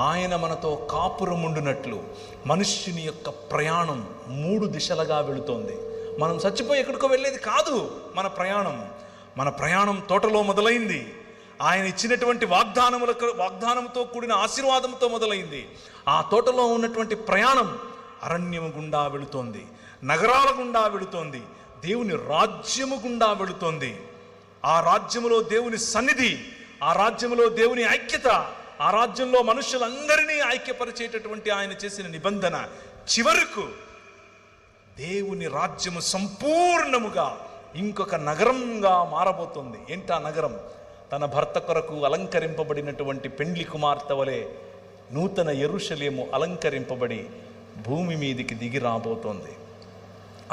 ఆయన మనతో కాపురముండునట్లు మనుష్యుని యొక్క ప్రయాణం 3 దిశలుగా వెళుతోంది. మనం చచ్చిపోయి ఎక్కడికో వెళ్ళేది కాదు మన ప్రయాణం. మన ప్రయాణం తోటలో మొదలైంది. ఆయన ఇచ్చినటువంటి వాగ్దానంతో కూడిన ఆశీర్వాదంతో మొదలైంది. ఆ తోటలో ఉన్నటువంటి ప్రయాణం అరణ్యము గుండా వెళుతోంది, నగరాల గుండా వెళుతోంది, దేవుని రాజ్యము గుండా వెళుతోంది. ఆ రాజ్యములో దేవుని సన్నిధి, ఆ రాజ్యములో దేవుని ఐక్యత, ఆ రాజ్యంలో మనుషులందరినీ ఐక్యపరిచేటటువంటి ఆయన చేసిన నిబంధన చివరకు దేవుని రాజ్యము సంపూర్ణముగా ఇంకొక నగరంగా మారబోతుంది. ఏంటా నగరం? తన భర్త కొరకు అలంకరింపబడినటువంటి పెండ్లి కుమార్తె వలె నూతన యెరూషలేము అలంకరింపబడి భూమి మీదికి దిగి రాబోతోంది.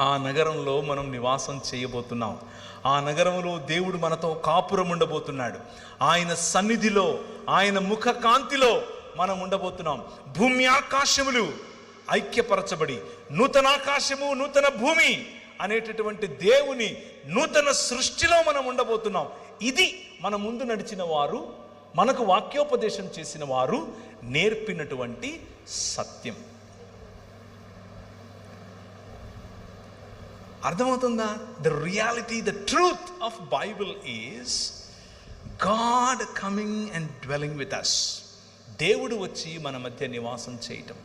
ఆ నగరంలో మనం నివాసం చేయబోతున్నాం. ఆ నగరంలో దేవుడు మనతో కాపురం ఉండబోతున్నాడు. ఆయన సన్నిధిలో, ఆయన ముఖ కాంతిలో మనం ఉండబోతున్నాం. భూమి ఆకాశములు ఐక్యపరచబడి నూతనాకాశము నూతన భూమి అనేటటువంటి దేవుని నూతన సృష్టిలో మనం ఉండబోతున్నాం. ఇది మన ముందు నడిచిన వారు, మనకు వాక్యోపదేశం చేసిన వారు నేర్పినటువంటి సత్యం. అర్థమవుతుందా? The reality, the truth of Bible is God coming and dwelling with us. దేవుడు వచ్చి మన మధ్య నివాసం చేయటం,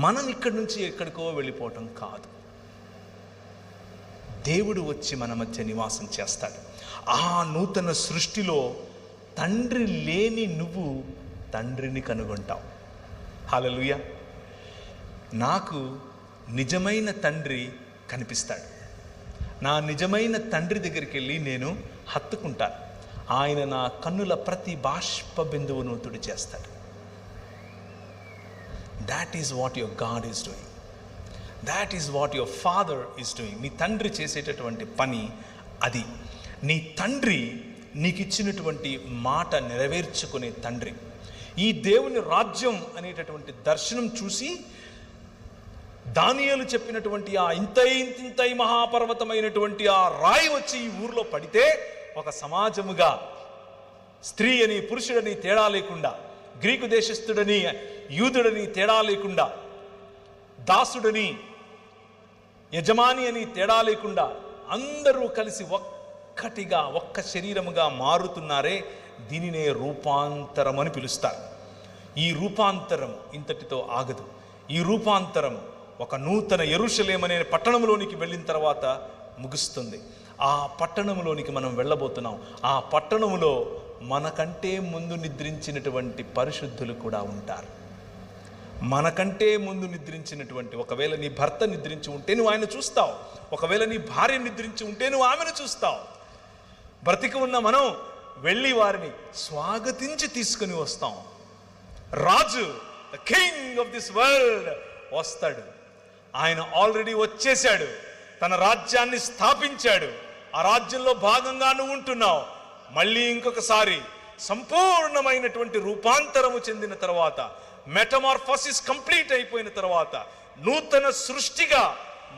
మనం ఇక్కడి నుంచి ఎక్కడికో వెళ్ళిపోవటం కాదు. దేవుడు వచ్చి మన మధ్య నివాసం చేస్తాడు. ఆ నూతన సృష్టిలో తండ్రి లేని నువ్వు తండ్రిని కనుగొంటావు. హల్లెలూయా. నాకు నిజమైన తండ్రి కనిపిస్తాడు. నా నిజమైన తండ్రి దగ్గరికి వెళ్ళి నేను హత్తుకుంటాను. ఆయన నా కన్నుల ప్రతి బాష్ప బిందువును తుడిచేస్తాడు. That is what your God is doing. That is what your father is doing. నీ తండ్రి చేసేటటువంటి పని అది. నీ తండ్రి నీకు ఇచ్చినటువంటి మాట నెరవేర్చుకునే తండ్రి. ఈ దేవుని రాజ్యం అనేటటువంటి దర్శనం చూసి దానియేలు చెప్పినటువంటి ఆ ఇంతై మహాపర్వతమైనటువంటి ఆ రాయి వచ్చి ఈ ఊర్లో పడితే ఒక సమాజముగా స్త్రీ అని పురుషుడని తేడా లేకుండా, గ్రీకు దేశస్థుడని యూదుడని తేడా లేకుండా, దాసుడని యజమాని అని తేడా లేకుండా అందరూ కలిసి ఒక్కటిగా ఒక్క శరీరముగా మారుతున్నారే, దీనినే రూపాంతరం అని పిలుస్తారు. ఈ రూపాంతరం ఇంతటితో ఆగదు. ఈ రూపాంతరం ఒక నూతన యెరూషలేము అనే పట్టణంలోనికి వెళ్ళిన తర్వాత ముగుస్తుంది. ఆ పట్టణంలోనికి మనం వెళ్ళబోతున్నాం. ఆ పట్టణంలో మనకంటే ముందు నిద్రించినటువంటి పరిశుద్ధులు కూడా ఉంటారు. మనకంటే ముందు నిద్రించినటువంటి, ఒకవేళ నీ భర్త నిద్రించి ఉంటే నువ్వు ఆయన చూస్తావు. ఒకవేళ నీ భార్య నిద్రించి ఉంటే నువ్వు ఆమెను చూస్తావు. బ్రతికి ఉన్న మనం వెళ్ళి వారిని స్వాగతించి తీసుకుని వస్తాం. రాజు, the king of this world వస్తాడు. ఆయన ఆల్రెడీ వచ్చేశాడు. తన రాజ్యాన్ని స్థాపించాడు. ఆ రాజ్యంలో భాగంగా నువ్వు ఉంటున్నావు. మళ్ళీ ఇంకొకసారి సంపూర్ణమైనటువంటి రూపాంతరము చెందిన తర్వాత, మెటమార్ఫోసిస్ కంప్లీట్ అయిపోయిన తర్వాత, నూతన సృష్టిగా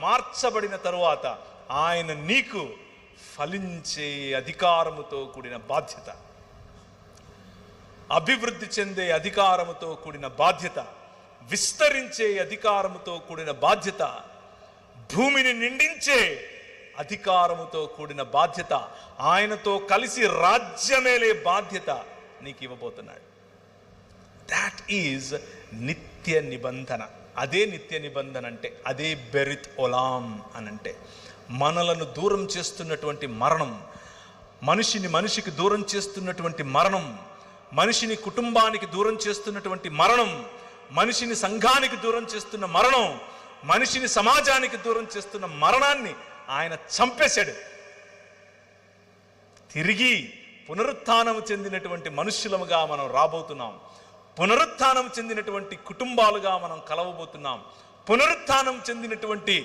మార్చబడిన తర్వాత ఆయన నీకు ఫలించే అధికారముతో కూడిన బాధ్యత, అభివృద్ధి చెందే అధికారముతో కూడిన బాధ్యత, విస్తరించే అధికారముతో కూడిన బాధ్యత, భూమిని నిండించే అధికారముతో కూడిన బాధ్యత, ఆయనతో కలిసి రాజ్యమేలే బాధ్యత నీకు ఇవ్వబోతున్నాడు. దాట్ ఈజ్ నిత్య నిబంధన. అదే నిత్య నిబంధన అంటే, అదే బెరిత్ ఒలాం అనంటే. మనలను దూరం చేస్తున్నటువంటి మరణం, మనిషికి దూరం చేస్తున్నటువంటి మరణం, మనిషిని కుటుంబానికి దూరం చేస్తున్నటువంటి మరణం, మనిషిని సంఘానికి దూరం చేస్తున్న మరణం, మనిషిని సమాజానికి దూరం చేస్తున్న మరణాన్ని ఆయన చంపేశాడు. తిరిగి పునరుత్థానము చెందినటువంటి మనుష్యులముగా మనం రాబోతున్నాం. పునరుత్థానం చెందినటువంటి కుటుంబాలుగా మనం కలవబోతున్నాం. పునరుత్థానం చెందినటువంటి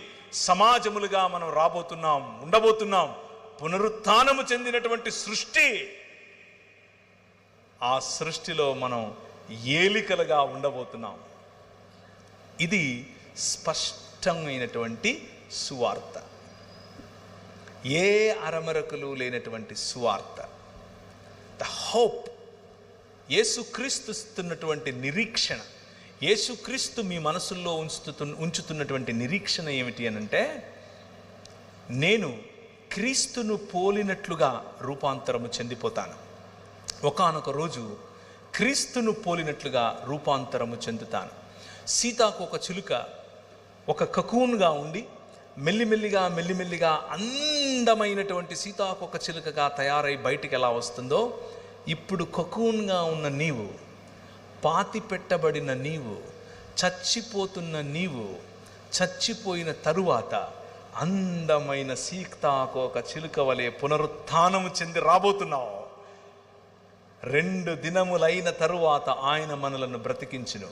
సమాజములుగా మనం రాబోతున్నాం, ఉండబోతున్నాం. పునరుత్థానము చెందినటువంటి సృష్టి, ఆ సృష్టిలో మనం ఏలికలుగా ఉండబోతున్నాం. ఇది స్పష్టమైనటువంటి సువార్త, ఏ అరమరకులు లేనటువంటి సువార్త. ద హోప్, యేసుక్రీస్తు ఇస్తున్నటువంటి నిరీక్షణ. యేసుక్రీస్తు మీ మనసుల్లో ఉంచుతున్నటువంటి నిరీక్షణ ఏమిటి అనంటే, నేను క్రీస్తును పోలినట్లుగా రూపాంతరము చెందిపోతాను. ఒకానొక రోజు క్రీస్తును పోలినట్లుగా రూపాంతరము చెందుతాను. సీతాకోక చిలుక ఒక కకూన్గా ఉండి మెల్లిమెల్లిగా అందమైనటువంటి సీతాకోక చిలుకగా తయారై బయటికి ఎలా వస్తుందో, ఇప్పుడు కకూన్గా ఉన్న నీవు, పాతి పెట్టబడిన నీవు, చచ్చిపోతున్న నీవు, చచ్చిపోయిన తరువాత అందమైన సీతాకోక చిలుక వలె పునరుత్థానము చెంది రాబోతున్నావు. 2 దినములైన తరువాత ఆయన మనలను బ్రతికించును.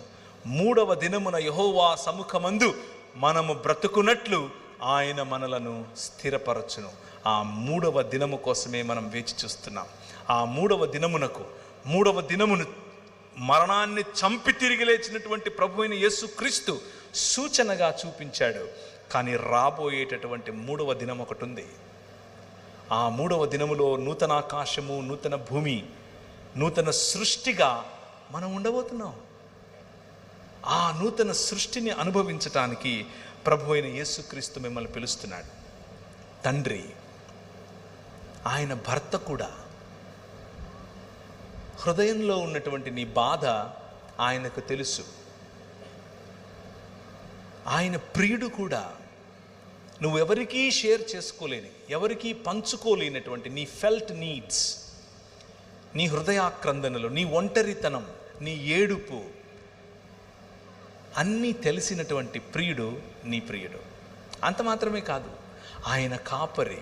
3వ దినమున యెహోవా సముఖమందు మనము బ్రతుకున్నట్లు ఆయన మనలను స్థిరపరచును. ఆ 3వ దినము కోసమే మనం వేచి చూస్తున్నాం. ఆ 3వ దినమును మరణాన్ని చంపి తిరిగి లేచినటువంటి ప్రభువైన యేసుక్రీస్తు సూచనగా చూపించాడు. కానీ రాబోయేటటువంటి 3వ దినం ఒకటి ఉంది. ఆ 3వ దినములో నూతన ఆకాశము, నూతన భూమి, నూతన సృష్టిగా మనం ఉండబోతున్నాం. ఆ నూతన సృష్టిని అనుభవించటానికి ప్రభువైన యేసుక్రీస్తు మిమ్మల్ని పిలుస్తున్నాడు. తండ్రి, ఆయన భర్త కూడా. హృదయంలో ఉన్నటువంటి నీ బాధ ఆయనకు తెలుసు. ఆయన ప్రియుడు కూడా. నువ్వు ఎవరికీ షేర్ చేసుకోలేని, ఎవరికీ పంచుకోలేనటువంటి నీ ఫెల్ట్ నీడ్స్, నీ హృదయాక్రందనలు, నీ ఒంటరితనం, నీ ఏడుపు అన్నీ తెలిసినటువంటి ప్రియుడు నీ ప్రియుడు. అంత మాత్రమే కాదు, ఆయన కాపరి.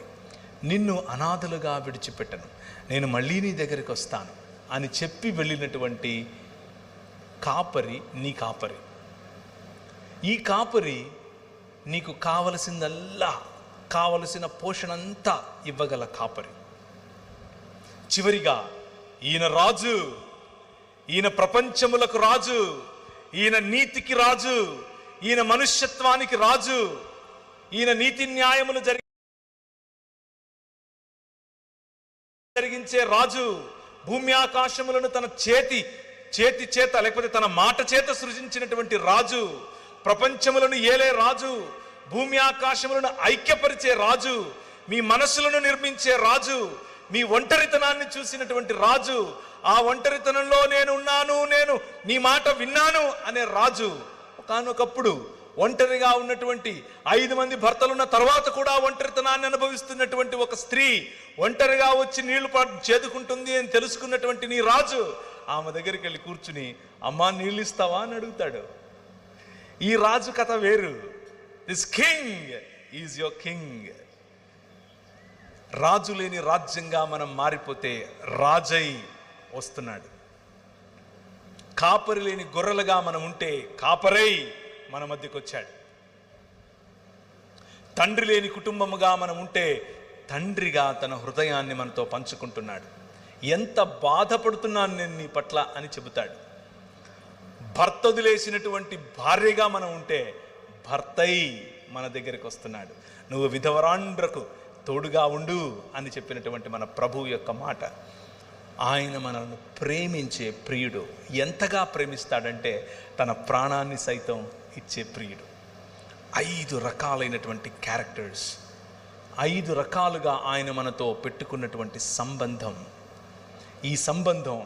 నిన్ను అనాథలుగా విడిచిపెట్టను, నేను మళ్ళీ నీ దగ్గరికి వస్తాను అని చెప్పి వెళ్ళినటువంటి కాపరి నీ కాపరి. ఈ కాపరి నీకు కావలసిందల్లా, కావలసిన పోషణంతా ఇవ్వగల కాపరి. చివరిగా ఈయన రాజు, ఈయన ప్రపంచములకు రాజు, ఈయన నీతికి రాజు, ఈయన మనుష్యత్వానికి రాజు, ఈయన నీతి న్యాయములు జరిగించే రాజు. భూమి ఆకాశములను తన చేతి చేత లేకపోతే తన మాట చేత సృజించినటువంటి రాజు. ప్రపంచములను ఏలే రాజు, భూమి ఆకాశములను ఐక్యపరిచే రాజు, మీ మనసులను నిర్మించే రాజు, మీ ఒంటరితనాన్ని చూసినటువంటి రాజు. ఆ ఒంటరితనంలో నేను ఉన్నాను, నేను నీ మాట విన్నాను అనే రాజు. ఒకానొకప్పుడు ఒంటరిగా ఉన్నటువంటి 5 మంది భర్తలున్న తర్వాత కూడా ఒంటరితనాన్ని అనుభవిస్తున్నటువంటి ఒక స్త్రీ ఒంటరిగా వచ్చి నీళ్లు చేదుకుంటుంది అని తెలుసుకున్నటువంటి నీ రాజు ఆమె దగ్గరికి వెళ్ళి కూర్చుని, అమ్మా నీళ్ళు ఇస్తావా అని అడుగుతాడు. ఈ రాజు కథ వేరు. This king is your king. రాజు లేని రాజ్యంగా మనం మారిపోతే రాజై వస్తున్నాడు. కాపరి లేని గొర్రెలుగా మనం ఉంటే కాపరై మన మధ్యకు వచ్చాడు. తండ్రి లేని కుటుంబముగా మనం ఉంటే తండ్రిగా తన హృదయాన్ని మనతో పంచుకుంటున్నాడు. ఎంత బాధపడుతున్నాను నేను నీ పట్ల అని చెబుతాడు. భర్త వదిలేసినటువంటి భార్యగా మనం ఉంటే భర్తై మన దగ్గరికి వస్తున్నాడు. నువ్వు విధవరాండ్రకు తోడుగా ఉండు అని చెప్పినటువంటి మన ప్రభువు యొక్క మాట. ఆయన మనల్ని ప్రేమించే ప్రియుడు. ఎంతగా ప్రేమిస్తాడంటే తన ప్రాణాన్ని సైతం ఇచ్చే ప్రియుడు. 5 రకాలైనటువంటి క్యారెక్టర్స్, 5 రకాలుగా ఆయన మనతో పెట్టుకున్నటువంటి సంబంధం. ఈ సంబంధం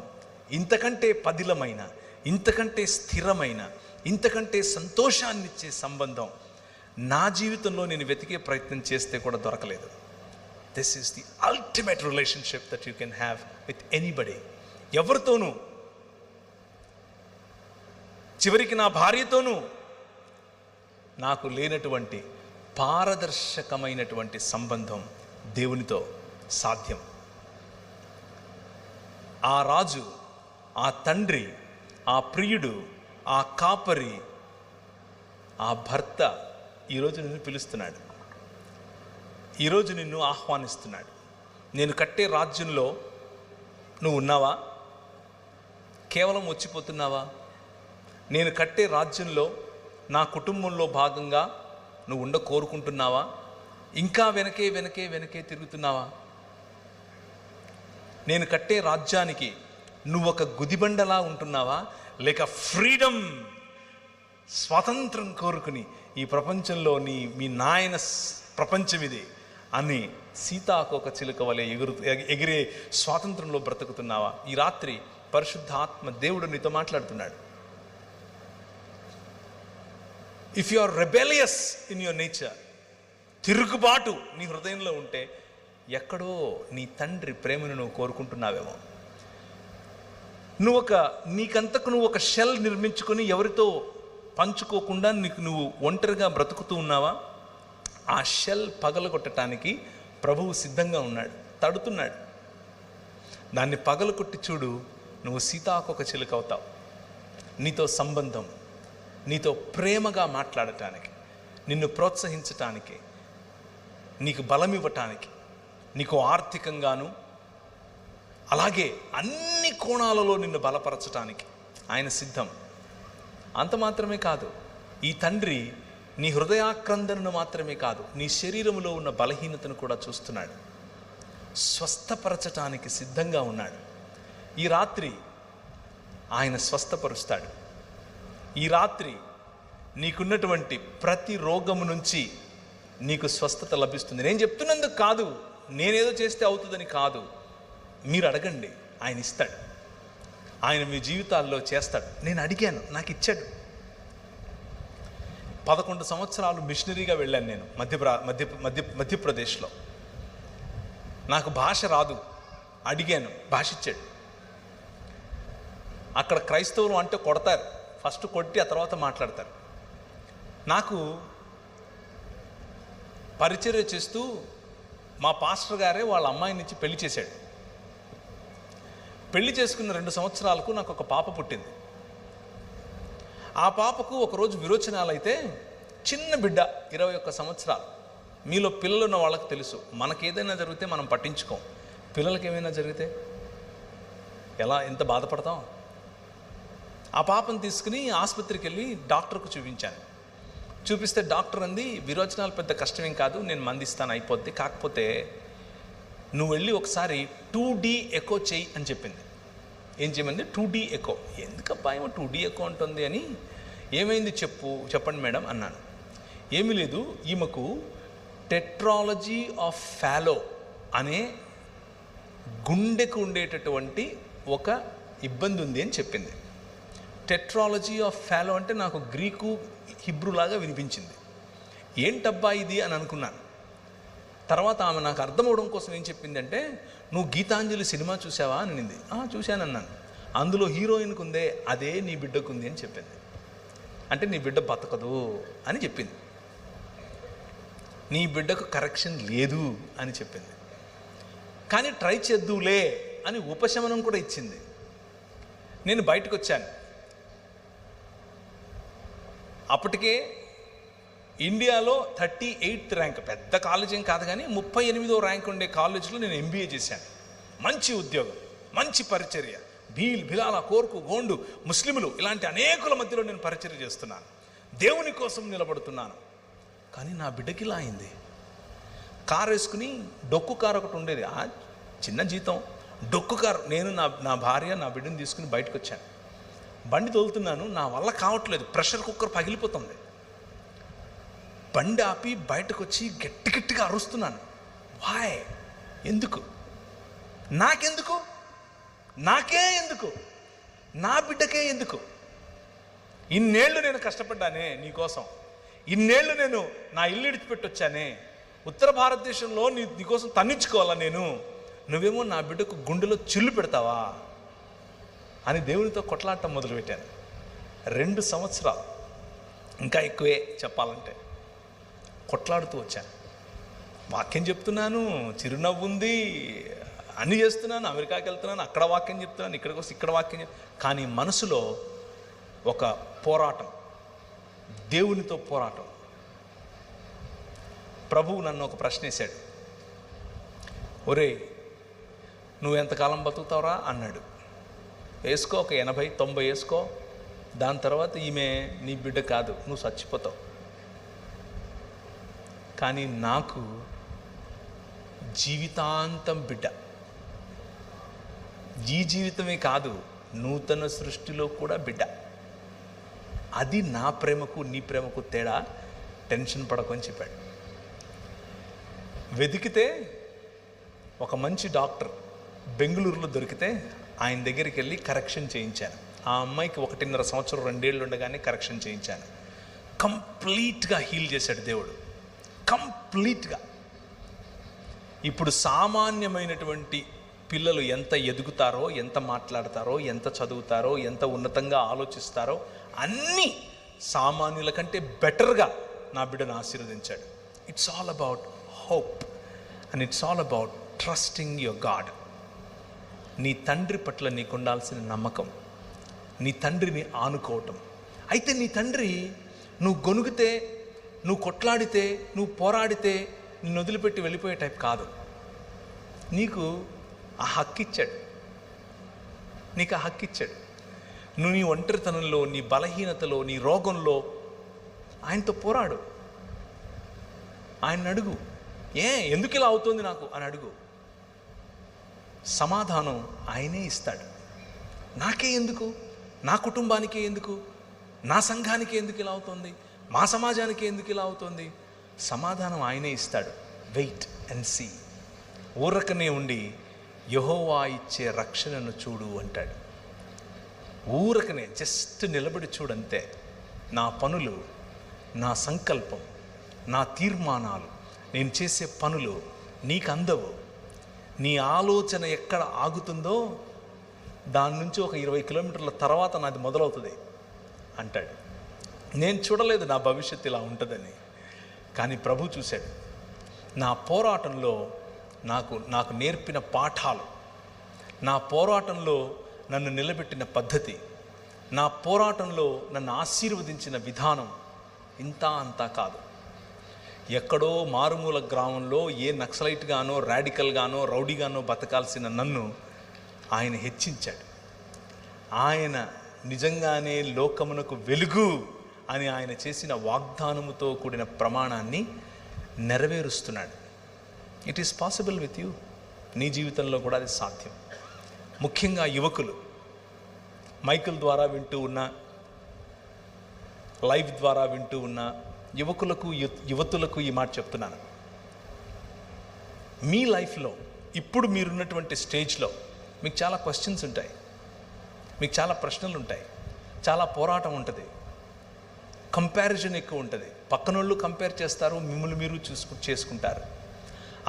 ఇంతకంటే పదిలమైన, ఇంతకంటే స్థిరమైన, ఇంతకంటే సంతోషాన్నిచ్చే సంబంధం నా జీవితంలో నేను వెతికే ప్రయత్నం చేస్తే కూడా దొరకలేదు. This is the ultimate relationship that you can have with anybody. ఎవరితోనూ, చివరికి నా భార్యతోనూ నాకు లేనటువంటి పారదర్శకమైనటువంటి సంబంధం దేవునితో సాధ్యం. ఆ రాజు, ఆ తండ్రి, ఆ ప్రియుడు, ఆ కాపరి, ఆ భర్త ఈరోజు నిన్ను పిలుస్తున్నాడు. ఈరోజు నిన్ను ఆహ్వానిస్తున్నాడు. నేను కట్టే రాజ్యంలో నువ్వు ఉన్నావా? కేవలం వచ్చిపోతున్నావా? నేను కట్టే రాజ్యంలో నా కుటుంబంలో భాగంగా నువ్వు ఉండ కోరుకుంటున్నావా? ఇంకా వెనకే తిరుగుతున్నావా? నేను కట్టే రాజ్యానికి నువ్వు ఒక గుదిబండలా ఉంటున్నావా? లేక ఫ్రీడమ్, స్వాతంత్రం కోరుకుని ఈ ప్రపంచంలో మీ నాయన ప్రపంచం ఇది అని సీతాకోక చిలుక వలె ఎగిరే స్వాతంత్రంలో బ్రతుకుతున్నావా? ఈ రాత్రి పరిశుద్ధాత్మ దేవుడు నీతో మాట్లాడుతున్నాడు. If you are rebellious in your nature, తిరుగుబాటు నీ హృదయంలో ఉంటే ఎక్కడో నీ తండ్రి ప్రేమను నువ్వు కోరుకుంటున్నావేమో. నీకంతకు నువ్వు ఒక షెల్ నిర్మించుకొని ఎవరితో పంచుకోకుండా నువ్వు ఒంటరిగా బ్రతుకుతూ ఉన్నావా? ఆ షెల్ పగలగొట్టడానికి ప్రభువు సిద్ధంగా ఉన్నాడు, తడుతున్నాడు. దాన్ని పగలగొట్టి చూడు, నువ్వు సీతాకోక చిలుక అవుతావు. నీతో సంబంధం, నీతో ప్రేమగా మాట్లాడటానికి, నిన్ను ప్రోత్సహించటానికి, నీకు బలం ఇవ్వటానికి, నీకు ఆర్థికంగాను అలాగే అన్ని కోణాలలో నిన్ను బలపరచటానికి ఆయన సిద్ధం. అంత మాత్రమే కాదు, ఈ తండ్రి నీ హృదయాక్రందనను మాత్రమే కాదు, నీ శరీరంలో ఉన్న బలహీనతను కూడా చూస్తున్నాడు. స్వస్థపరచటానికి సిద్ధంగా ఉన్నాడు. ఈ రాత్రి ఆయన స్వస్థపరుస్తాడు. ఈ రాత్రి నీకున్నటువంటి ప్రతి రోగము నుంచి నీకు స్వస్థత లభిస్తుంది. నేను చెప్తున్నందుకు కాదు, నేనేదో చేస్తే అవుతుందని కాదు. మీరు అడగండి, ఆయన ఇస్తాడు. ఆయన మీ జీవితాల్లో చేస్తాడు. నేను అడిగాను, నాకు ఇచ్చాడు. 11 సంవత్సరాలు మిషనరీగా వెళ్ళాను నేను మధ్యప్రదేశ్లో. నాకు భాష రాదు, అడిగాను, భాష ఇచ్చాడు. అక్కడ క్రైస్తవులు అంటే కొడతారు, ఫస్ట్ కొట్టి ఆ తర్వాత మాట్లాడతారు. నాకు పరిచర్య చేస్తూ మా పాస్టర్ గారే వాళ్ళ అమ్మాయిని ఇచ్చి పెళ్లి చేశాడు. పెళ్లి చేసుకున్న 2 సంవత్సరాలకు నాకు ఒక పాప పుట్టింది. ఆ పాపకు ఒకరోజు విరోచనాలు అయితే, చిన్న బిడ్డ 21 సంవత్సరాలు. మీలో పిల్లలు ఉన్న వాళ్ళకి తెలుసు, మనకేదైనా జరిగితే మనం పట్టించుకోం, పిల్లలకి ఏమైనా జరిగితే ఎంత బాధపడతాం. ఆ పాపను తీసుకుని ఆసుపత్రికి వెళ్ళి డాక్టర్కు చూపించాను. చూపిస్తే డాక్టర్ అంది, విరోచనాలు పెద్ద కష్టమేం కాదు, నేను మందిస్తాను, అయిపోద్ది, కాకపోతే నువ్వు వెళ్ళి ఒకసారి 2D ఎకో చెయ్యి అని చెప్పింది. ఏం చేయమంది? 2D echo. ఎందుకబ్బా ఏమో 2D ఎకో ఉంటుంది అని. ఏమైంది చెప్పండి మేడం అన్నాను. ఏమీ లేదు, ఈమెకు టెట్రాలజీ ఆఫ్ ఫాలో అనే గుండెకు ఉండేటటువంటి ఒక ఇబ్బంది ఉంది అని చెప్పింది. టెట్రాలజీ ఆఫ్ ఫాలో అంటే నాకు గ్రీకు హిబ్రూలాగా వినిపించింది. ఏంటబ్బా ఇది అని అనుకున్నాను. తర్వాత ఆమె నాకు అర్థమవడం కోసం ఏం చెప్పిందంటే, నువ్వు గీతాంజలి సినిమా చూసావా అని అనింది. చూశానన్నాను. అందులో హీరోయిన్కు ఉందే అదే నీ బిడ్డకు ఉంది అని చెప్పింది. అంటే నీ బిడ్డ బతకదు అని చెప్పింది, నీ బిడ్డకు కరెక్షన్ లేదు అని చెప్పింది. కానీ ట్రై చేద్దులే అని ఉపశమనం కూడా ఇచ్చింది. నేను బయటకు వచ్చాను. అప్పటికే ఇండియాలో 38th ర్యాంక్, పెద్ద కాలేజ్ ఏం కాదు కానీ 38వ ర్యాంక్ ఉండే కాలేజీలో నేను MBA చేశాను. మంచి ఉద్యోగం, మంచి పరిచర్య, బిలాల, కోర్కు, గోండు, ముస్లింలు ఇలాంటి అనేకుల మధ్యలో నేను పరిచర్య చేస్తున్నాను, దేవుని కోసం నిలబడుతున్నాను. కానీ నా బిడ్డకి ఇలా అయింది. కారు వేసుకుని, డొక్కు కారు ఒకటి ఉండేది, చిన్న జీతం, డొక్కు కారు. నేను నా భార్య నా బిడ్డను తీసుకుని బయటకు వచ్చాను. బండి తోలుతున్నాను, నా వల్ల కావట్లేదు, ప్రెషర్ కుక్కర్ పగిలిపోతుంది. బండి ఆపి బయటకు వచ్చి గట్టిగా అరుస్తున్నాను. వాయ్, ఎందుకు? నాకెందుకు? నాకే ఎందుకు? నా బిడ్డకే ఎందుకు? ఇన్నేళ్ళు నేను కష్టపడ్డానే నీకోసం, ఇన్నేళ్ళు నేను నా ఇల్లు విడిచిపెట్టొచ్చానే, ఉత్తర భారతదేశంలో నీకోసం తన్నించుకోవాలా నేను, నువ్వేమో నా బిడ్డకు గుండెలో చిల్లు పెడతావా అని దేవునితో కొట్లాడటం మొదలుపెట్టాను. 2 సంవత్సరాలు, ఇంకా ఎక్కువే చెప్పాలంటే, కొట్లాడుతూ వచ్చాను. వాక్యం చెప్తున్నాను, చిరునవ్వు ఉంది, అన్నీ చేస్తున్నాను, అమెరికాకి వెళ్తున్నాను, అక్కడ వాక్యం చెప్తున్నాను, ఇక్కడికి వస్తే ఇక్కడ వాక్యం కానీ మనసులో ఒక పోరాటం, దేవునితో పోరాటం. ప్రభువు నన్ను ఒక ప్రశ్న వేశాడు. ఒరే, నువ్వు ఎంతకాలం బతుకుతావురా అన్నాడు. వేసుకో, ఒక 80-90 వేసుకో, దాని తర్వాత ఈమె నీ బిడ్డ కాదు, నువ్వు చచ్చిపోతావు. కానీ నాకు జీవితాంతం బిడ్డ. ఈ జీవితమే కాదు, నూతన సృష్టిలో కూడా బిడ్డ. అది నా ప్రేమకు నీ ప్రేమకు తేడా, టెన్షన్ పడకొని చెప్పాడు. వెతికితే ఒక మంచి డాక్టర్ బెంగళూరులో దొరికితే ఆయన దగ్గరికి వెళ్ళి కరెక్షన్ చేయించాను. ఆ అమ్మాయికి 1.5 సంవత్సరం 2 ఏళ్ళు ఉండగానే కరెక్షన్ చేయించాను. కంప్లీట్గా హీల్ చేశాడు దేవుడు, కంప్లీట్గా. ఇప్పుడు సామాన్యమైనటువంటి పిల్లలు ఎంత ఎదుగుతారో, ఎంత మాట్లాడతారో, ఎంత చదువుతారో, ఎంత ఉన్నతంగా ఆలోచిస్తారో, అన్నీ సామాన్యుల కంటే బెటర్గా నా బిడ్డను ఆశీర్వదించాడు. It's all about hope and it's all about trusting your God. నీ తండ్రి పట్ల నీకు ఉండాల్సిన నమ్మకం, నీ తండ్రిని ఆనుకోవటం. అయితే నీ తండ్రి నువ్వు గొనుగితే, నువ్వు కొట్లాడితే, నువ్వు పోరాడితే నిన్ను వదిలిపెట్టి వెళ్ళిపోయే టైప్ కాదు. నీకు ఆ హక్కు ఇచ్చాడు, నీకు ఆ హక్కు ఇచ్చాడు. నువ్వు నీ ఒంటరితనంలో, నీ బలహీనతలో, నీ రోగంలో ఆయనతో పోరాడు. ఆయన అడుగు, ఎందుకు ఇలా అవుతుంది నాకు అని అడుగు. సమాధానం ఆయనే ఇస్తాడు. నాకే ఎందుకు, నా కుటుంబానికే ఎందుకు, నా సంఘానికి ఎందుకు ఇలా అవుతుంది, మా సమాజానికి ఎందుకు ఇలా అవుతుంది? సమాధానం ఆయనే ఇస్తాడు. Wait and see. ఊరకనే ఉండి యెహోవా ఇచ్చే రక్షణను చూడు అంటాడు. ఊరకనే జస్ట్ నిలబడి చూడంతే. నా పనులు, నా సంకల్పం, నా తీర్మానాలు, నేను చేసే పనులు నీకు అందవు. నీ ఆలోచన ఎక్కడ ఆగుతుందో దాని నుంచి ఒక 20 కిలోమీటర్ల తర్వాత నాది మొదలవుతుంది అంటాడు. నేను చూడలేదు నా భవిష్యత్తు ఇలా ఉంటుందని, కానీ ప్రభు చూశాడు. నా పోరాటంలో నాకు నేర్పిన పాఠాలు, నా పోరాటంలో నన్ను నిలబెట్టిన పద్ధతి, నా పోరాటంలో నన్ను ఆశీర్వదించిన విధానం ఇంత అంతా కాదు. ఎక్కడో మారుమూల గ్రామంలో ఏ నక్సలైట్గానో, రాడికల్గానో, రౌడీగానో బతకాల్సిన నన్ను ఆయన హెచ్చించాడు. ఆయన నిజంగానే లోకమునకు వెలుగు అని ఆయన చేసిన వాగ్దానముతో కూడిన ప్రమాణాన్ని నెరవేరుస్తున్నాడు. It is possible with you. నీ జీవితంలో కూడా అది సాధ్యం. ముఖ్యంగా యువకులు, మైకిల్ ద్వారా వింటూ ఉన్న, లైవ్ ద్వారా వింటూ ఉన్న యువకులకు, యువతులకు ఈ మాట చెప్తున్నాను. మీ లైఫ్లో ఇప్పుడు మీరున్నటువంటి స్టేజ్లో మీకు చాలా క్వశ్చన్స్ ఉంటాయి, మీకు చాలా ప్రశ్నలు ఉంటాయి, చాలా పోరాటం ఉంటుంది, కంపారిజన్ ఎక్కువ ఉంటుంది. పక్కనోళ్ళు కంపేర్ చేస్తారు, మిమ్మల్ని మీరు చేసుకుంటారు.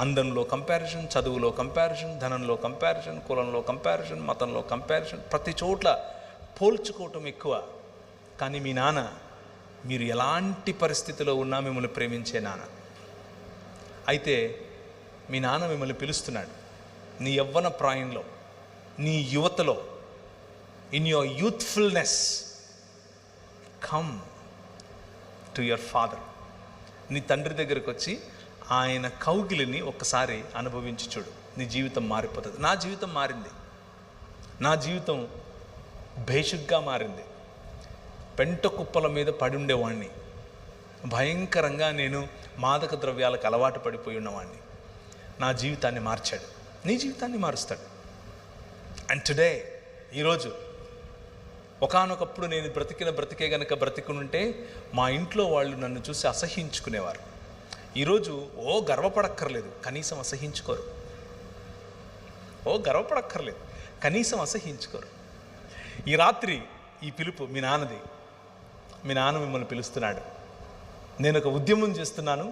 అందంలో కంపారిజన్, చదువులో కంపారిజన్, ధనంలో కంపారిజన్, కులంలో కంపారిజన్, మతంలో కంపారిజన్, ప్రతి చోట్ల పోల్చుకోవటం ఎక్కువ. కానీ మీ నాన్న, మీరు ఎలాంటి పరిస్థితిలో ఉన్నా మిమ్మల్ని ప్రేమించే నాన్న. అయితే మీ నాన్న మిమ్మల్ని పిలుస్తున్నాడు. నీ యవ్వన ప్రాయంలో, నీ యువతలో, in your youthfulness, come to your father. నీ తండ్రి దగ్గరికి వచ్చి ఆయన కౌగిలిని ఒక్కసారి అనుభవించి చూడు. నీ జీవితం మారిపోతుంది. నా జీవితం మారింది. నా జీవితం భేషుగ్గా మారింది. పెంట కుప్పల మీద పడి ఉండేవాడిని. భయంకరంగా నేను మాదక ద్రవ్యాలకు అలవాటు పడిపోయి ఉన్నవాడిని. నా జీవితాన్ని మార్చాడు. నీ జీవితాన్ని మారుస్తాడు. అండ్ టుడే, ఈరోజు, ఒకానొకప్పుడు నేను బ్రతికే గనక బ్రతికునుంటే మా ఇంట్లో వాళ్ళు నన్ను చూసి అసహ్యించుకునేవారు. ఈరోజు గర్వపడక్కర్లేదు, కనీసం అసహ్యించుకోరు. గర్వపడక్కర్లేదు, కనీసం అసహ్యించుకోరు. ఈ రాత్రి ఈ పిలుపు మీ నాన్నది. మీ నాన్న మిమ్మల్ని పిలుస్తున్నాడు. నేను ఒక ఉద్యమం చేస్తున్నాను.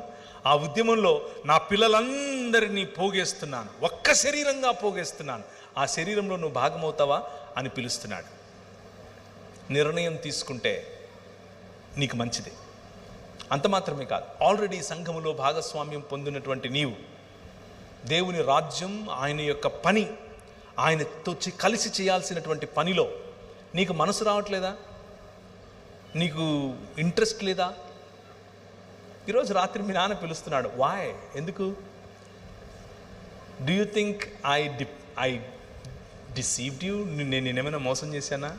ఆ ఉద్యమంలో నా పిల్లలందరినీ పోగేస్తున్నాను, ఒక్క శరీరంగా పోగేస్తున్నాను. ఆ శరీరంలో నువ్వు భాగమవుతావా అని పిలుస్తున్నాడు. నిర్ణయం తీసుకుంటే నీకు మంచిది. అంత మాత్రమే కాదు, ఆల్రెడీ సంఘములో భాగస్వామ్యం పొందినటువంటి నీవు, దేవుని రాజ్యం, ఆయన యొక్క పని, ఆయనతో కలిసి చేయాల్సినటువంటి పనిలో నీకు మనసు రావట్లేదా? నీకు ఇంట్రెస్ట్ లేదా? ఈరోజు రాత్రి మీ నాన్న పిలుస్తున్నాడు. వాయ్? ఎందుకు? Do you think I deceived you? నేనేమైనా మోసం చేశానా?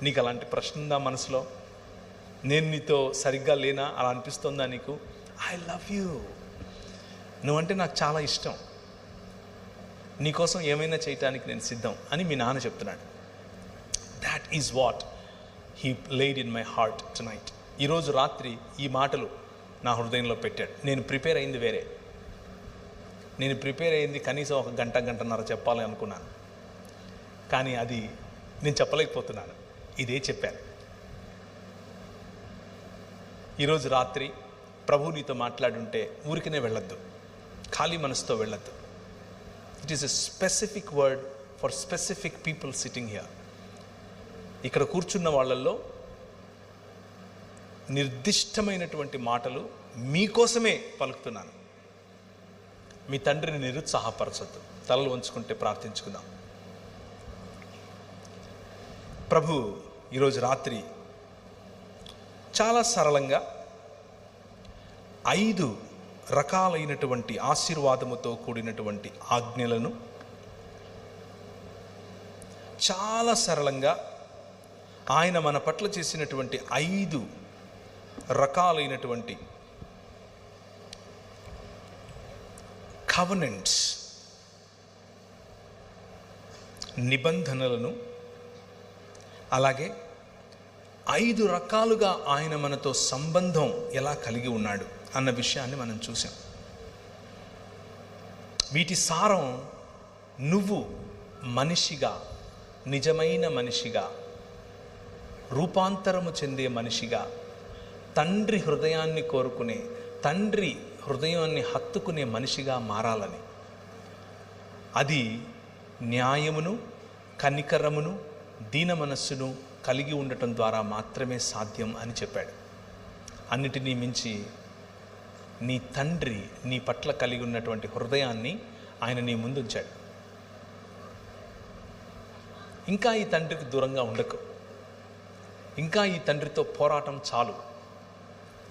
నీకు అలాంటి ప్రశ్న ఉందా మనసులో? నేను నీతో సరిగ్గా లేనా? అలా అనిపిస్తుందా నీకు? ఐ లవ్ యూ, నువ్వంటే నాకు చాలా ఇష్టం, నీకోసం ఏమైనా చేయటానికి నేను సిద్ధం అని మీ నాన్న చెప్తున్నాడు. That is what he laid in my heart tonight. ఈరోజు రాత్రి ఈ మాటలు నా హృదయంలో పెట్టాడు. నేను ప్రిపేర్ అయింది వేరే. నేను ప్రిపేర్ అయింది కనీసం ఒక గంటన్నర చెప్పాలి అనుకున్నాను, కానీ అది నేను చెప్పలేకపోతున్నాను. ఇదే చెప్పాను. ఈరోజు రాత్రి ప్రభు నీతో మాట్లాడుంటే ఊరికనే వెళ్ళొద్దు, ఖాళీ మనసుతో వెళ్ళొద్దు. It is a specific word for specific people sitting here. ఇక్కడ కూర్చున్న వాళ్ళల్లో నిర్దిష్టమైనటువంటి మాటలు మీకోసమే పలుకుతున్నాను. మీ తండ్రిని నిరుత్సాహపరచొద్దు. తలలు వంచుకుంటే ప్రార్థించుకుందాం. ప్రభు ఈరోజు రాత్రి చాలా సరళంగా 5 రకాలైనటువంటి ఆశీర్వాదముతో కూడినటువంటి ఆజ్ఞలను చాలా సరళంగా ఆయన మన పట్ల చేసినటువంటి 5 రకాలైనటువంటి కవెనెంట్స్, నిబంధనలను, అలాగే 5 రకాలుగా ఆయన మనతో సంబంధం ఎలా కలిగి ఉన్నాడు అన్న విషయాన్ని మనం చూసాం. వీటి సారం, నువ్వు మనిషిగా, నిజమైన మనిషిగా, రూపాంతరము చెందే మనిషిగా, తండ్రి హృదయాన్ని కోరుకునే, తండ్రి హృదయాన్ని హత్తుకునే మనిషిగా మారాలని. అది న్యాయమును, కనికరమును, దీన మనస్సును కలిగి ఉండటం ద్వారా మాత్రమే సాధ్యం అని చెప్పాడు. అన్నిటినీ మించి నీ తండ్రి నీ పట్ల కలిగి ఉన్నటువంటి హృదయాన్ని ఆయన నీ ముందుంచాడు. ఇంకా ఈ తండ్రికి దూరంగా ఉండకు. ఇంకా ఈ తండ్రితో పోరాటం చాలు.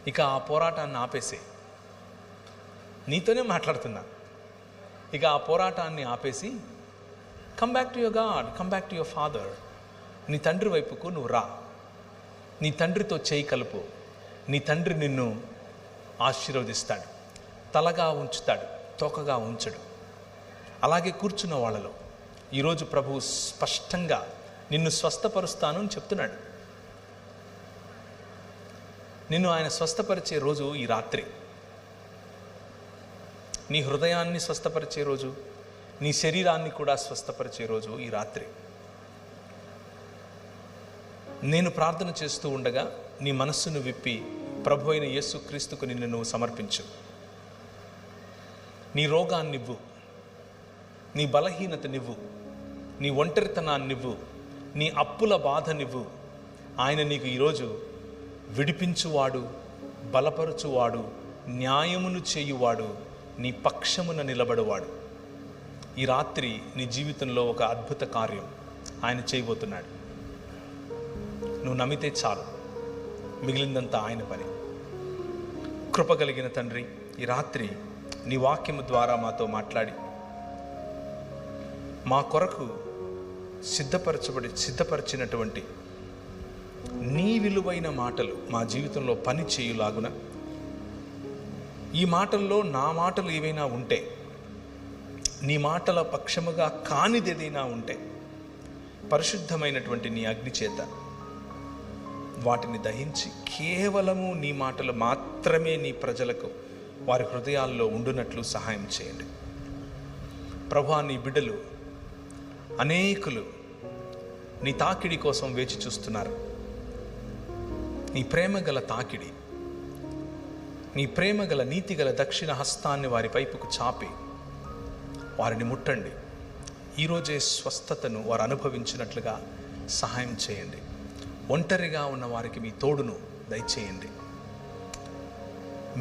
ఇక ఆ పోరాటాన్ని ఆపేసే. నీతోనే మాట్లాడుతున్నా. ఇక ఆ పోరాటాన్ని ఆపేసి come back to your God, come back to your father. నీ తండ్రి వైపుకు నువ్వు రా. నీ తండ్రితో చేయి కలుపు. నీ తండ్రి నిన్ను ఆశీర్వదిస్తాడు, తలగా ఉంచుతాడు, తోకగా ఉంచడు. అలాగే కూర్చున్న వాళ్ళలో ఈరోజు ప్రభువు స్పష్టంగా నిన్ను స్వస్థపరుస్తాను అని చెప్తున్నాడు. నిన్ను ఆయన స్వస్థపరిచే రోజు ఈ రాత్రి. నీ హృదయాన్ని స్వస్థపరిచే రోజు, నీ శరీరాన్ని కూడా స్వస్థపరిచే రోజు ఈ రాత్రి. నేను ప్రార్థన చేస్తూ ఉండగా నీ మనస్సును విప్పి ప్రభు అయిన యేసుక్రీస్తుకు నిన్ను నువ్వు సమర్పించు. నీ రోగాన్నివ్వు, నీ బలహీనతనివ్వు, నీ ఒంటరితనాన్నివ్వు, నీ అప్పుల బాధనివ్వు. ఆయన నీకు ఈరోజు విడిపించువాడు, బలపరచువాడు, న్యాయమును చేయువాడు, నీ పక్షమున నిలబడువాడు. ఈ రాత్రి నీ జీవితంలో ఒక అద్భుత కార్యం ఆయన చేయబోతున్నాడు. నువ్వు నమ్మితే చాలు, మిగిలిందంతా ఆయన పని. కృపగలిగిన తండ్రి, ఈ రాత్రి నీ వాక్యము ద్వారా మాతో మాట్లాడి మా కొరకు సిద్ధపరిచినటువంటి నీ విలువైన మాటలు మా జీవితంలో పని చేయులాగున, ఈ మాటల్లో నా మాటలు ఏవైనా ఉంటే, నీ మాటల పక్షముగా కానిదేదైనా ఉంటే, పరిశుద్ధమైనటువంటి నీ అగ్ని చేత వాటిని దహించి కేవలము నీ మాటలు మాత్రమే నీ ప్రజలకు వారి హృదయాల్లో ఉండునట్లు సహాయం చేయండి. ప్రభువా, నీ బిడ్డలు అనేకులు నీ తాకిడి కోసం వేచి చూస్తున్నారు. నీ ప్రేమ గల తాకిడి, నీ ప్రేమ గల నీతి గల దక్షిణ హస్తాన్ని వారి వైపుకు చాపి వారిని ముట్టండి. ఈరోజే స్వస్థతను వారు అనుభవించినట్లుగా సహాయం చేయండి. ఒంటరిగా ఉన్న వారికి మీ తోడును దయచేయండి.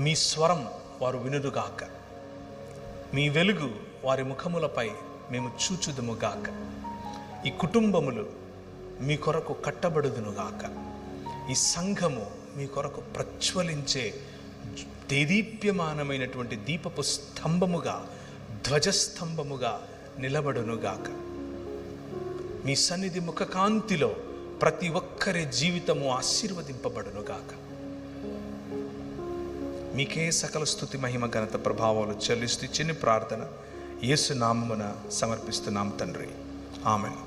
మీ స్వరం వారు వినుదుగాక, మీ వెలుగు వారి ముఖములపై మేము చూచుదుముగాక. ఈ కుటుంబములు మీ కొరకు కట్టబడుదునుగాక. ఈ సంఘము మీ కొరకు ప్రజ్వలించే దేదీప్యమానమైనటువంటి దీపపు స్తంభముగా, ధ్వజస్తంభముగా నిలబడునుగాక. మీ సన్నిధి ముఖకాంతిలో ప్రతి ఒక్కరి జీవితము ఆశీర్వదింపబడునుగాక. మీకే సకల స్తుతి, మహిమ, ఘనత, ప్రభావాలు చెల్లిస్తూ చిన్న ప్రార్థన యేసు నామమున సమర్పిస్తున్నాం తండ్రి. ఆమెన్.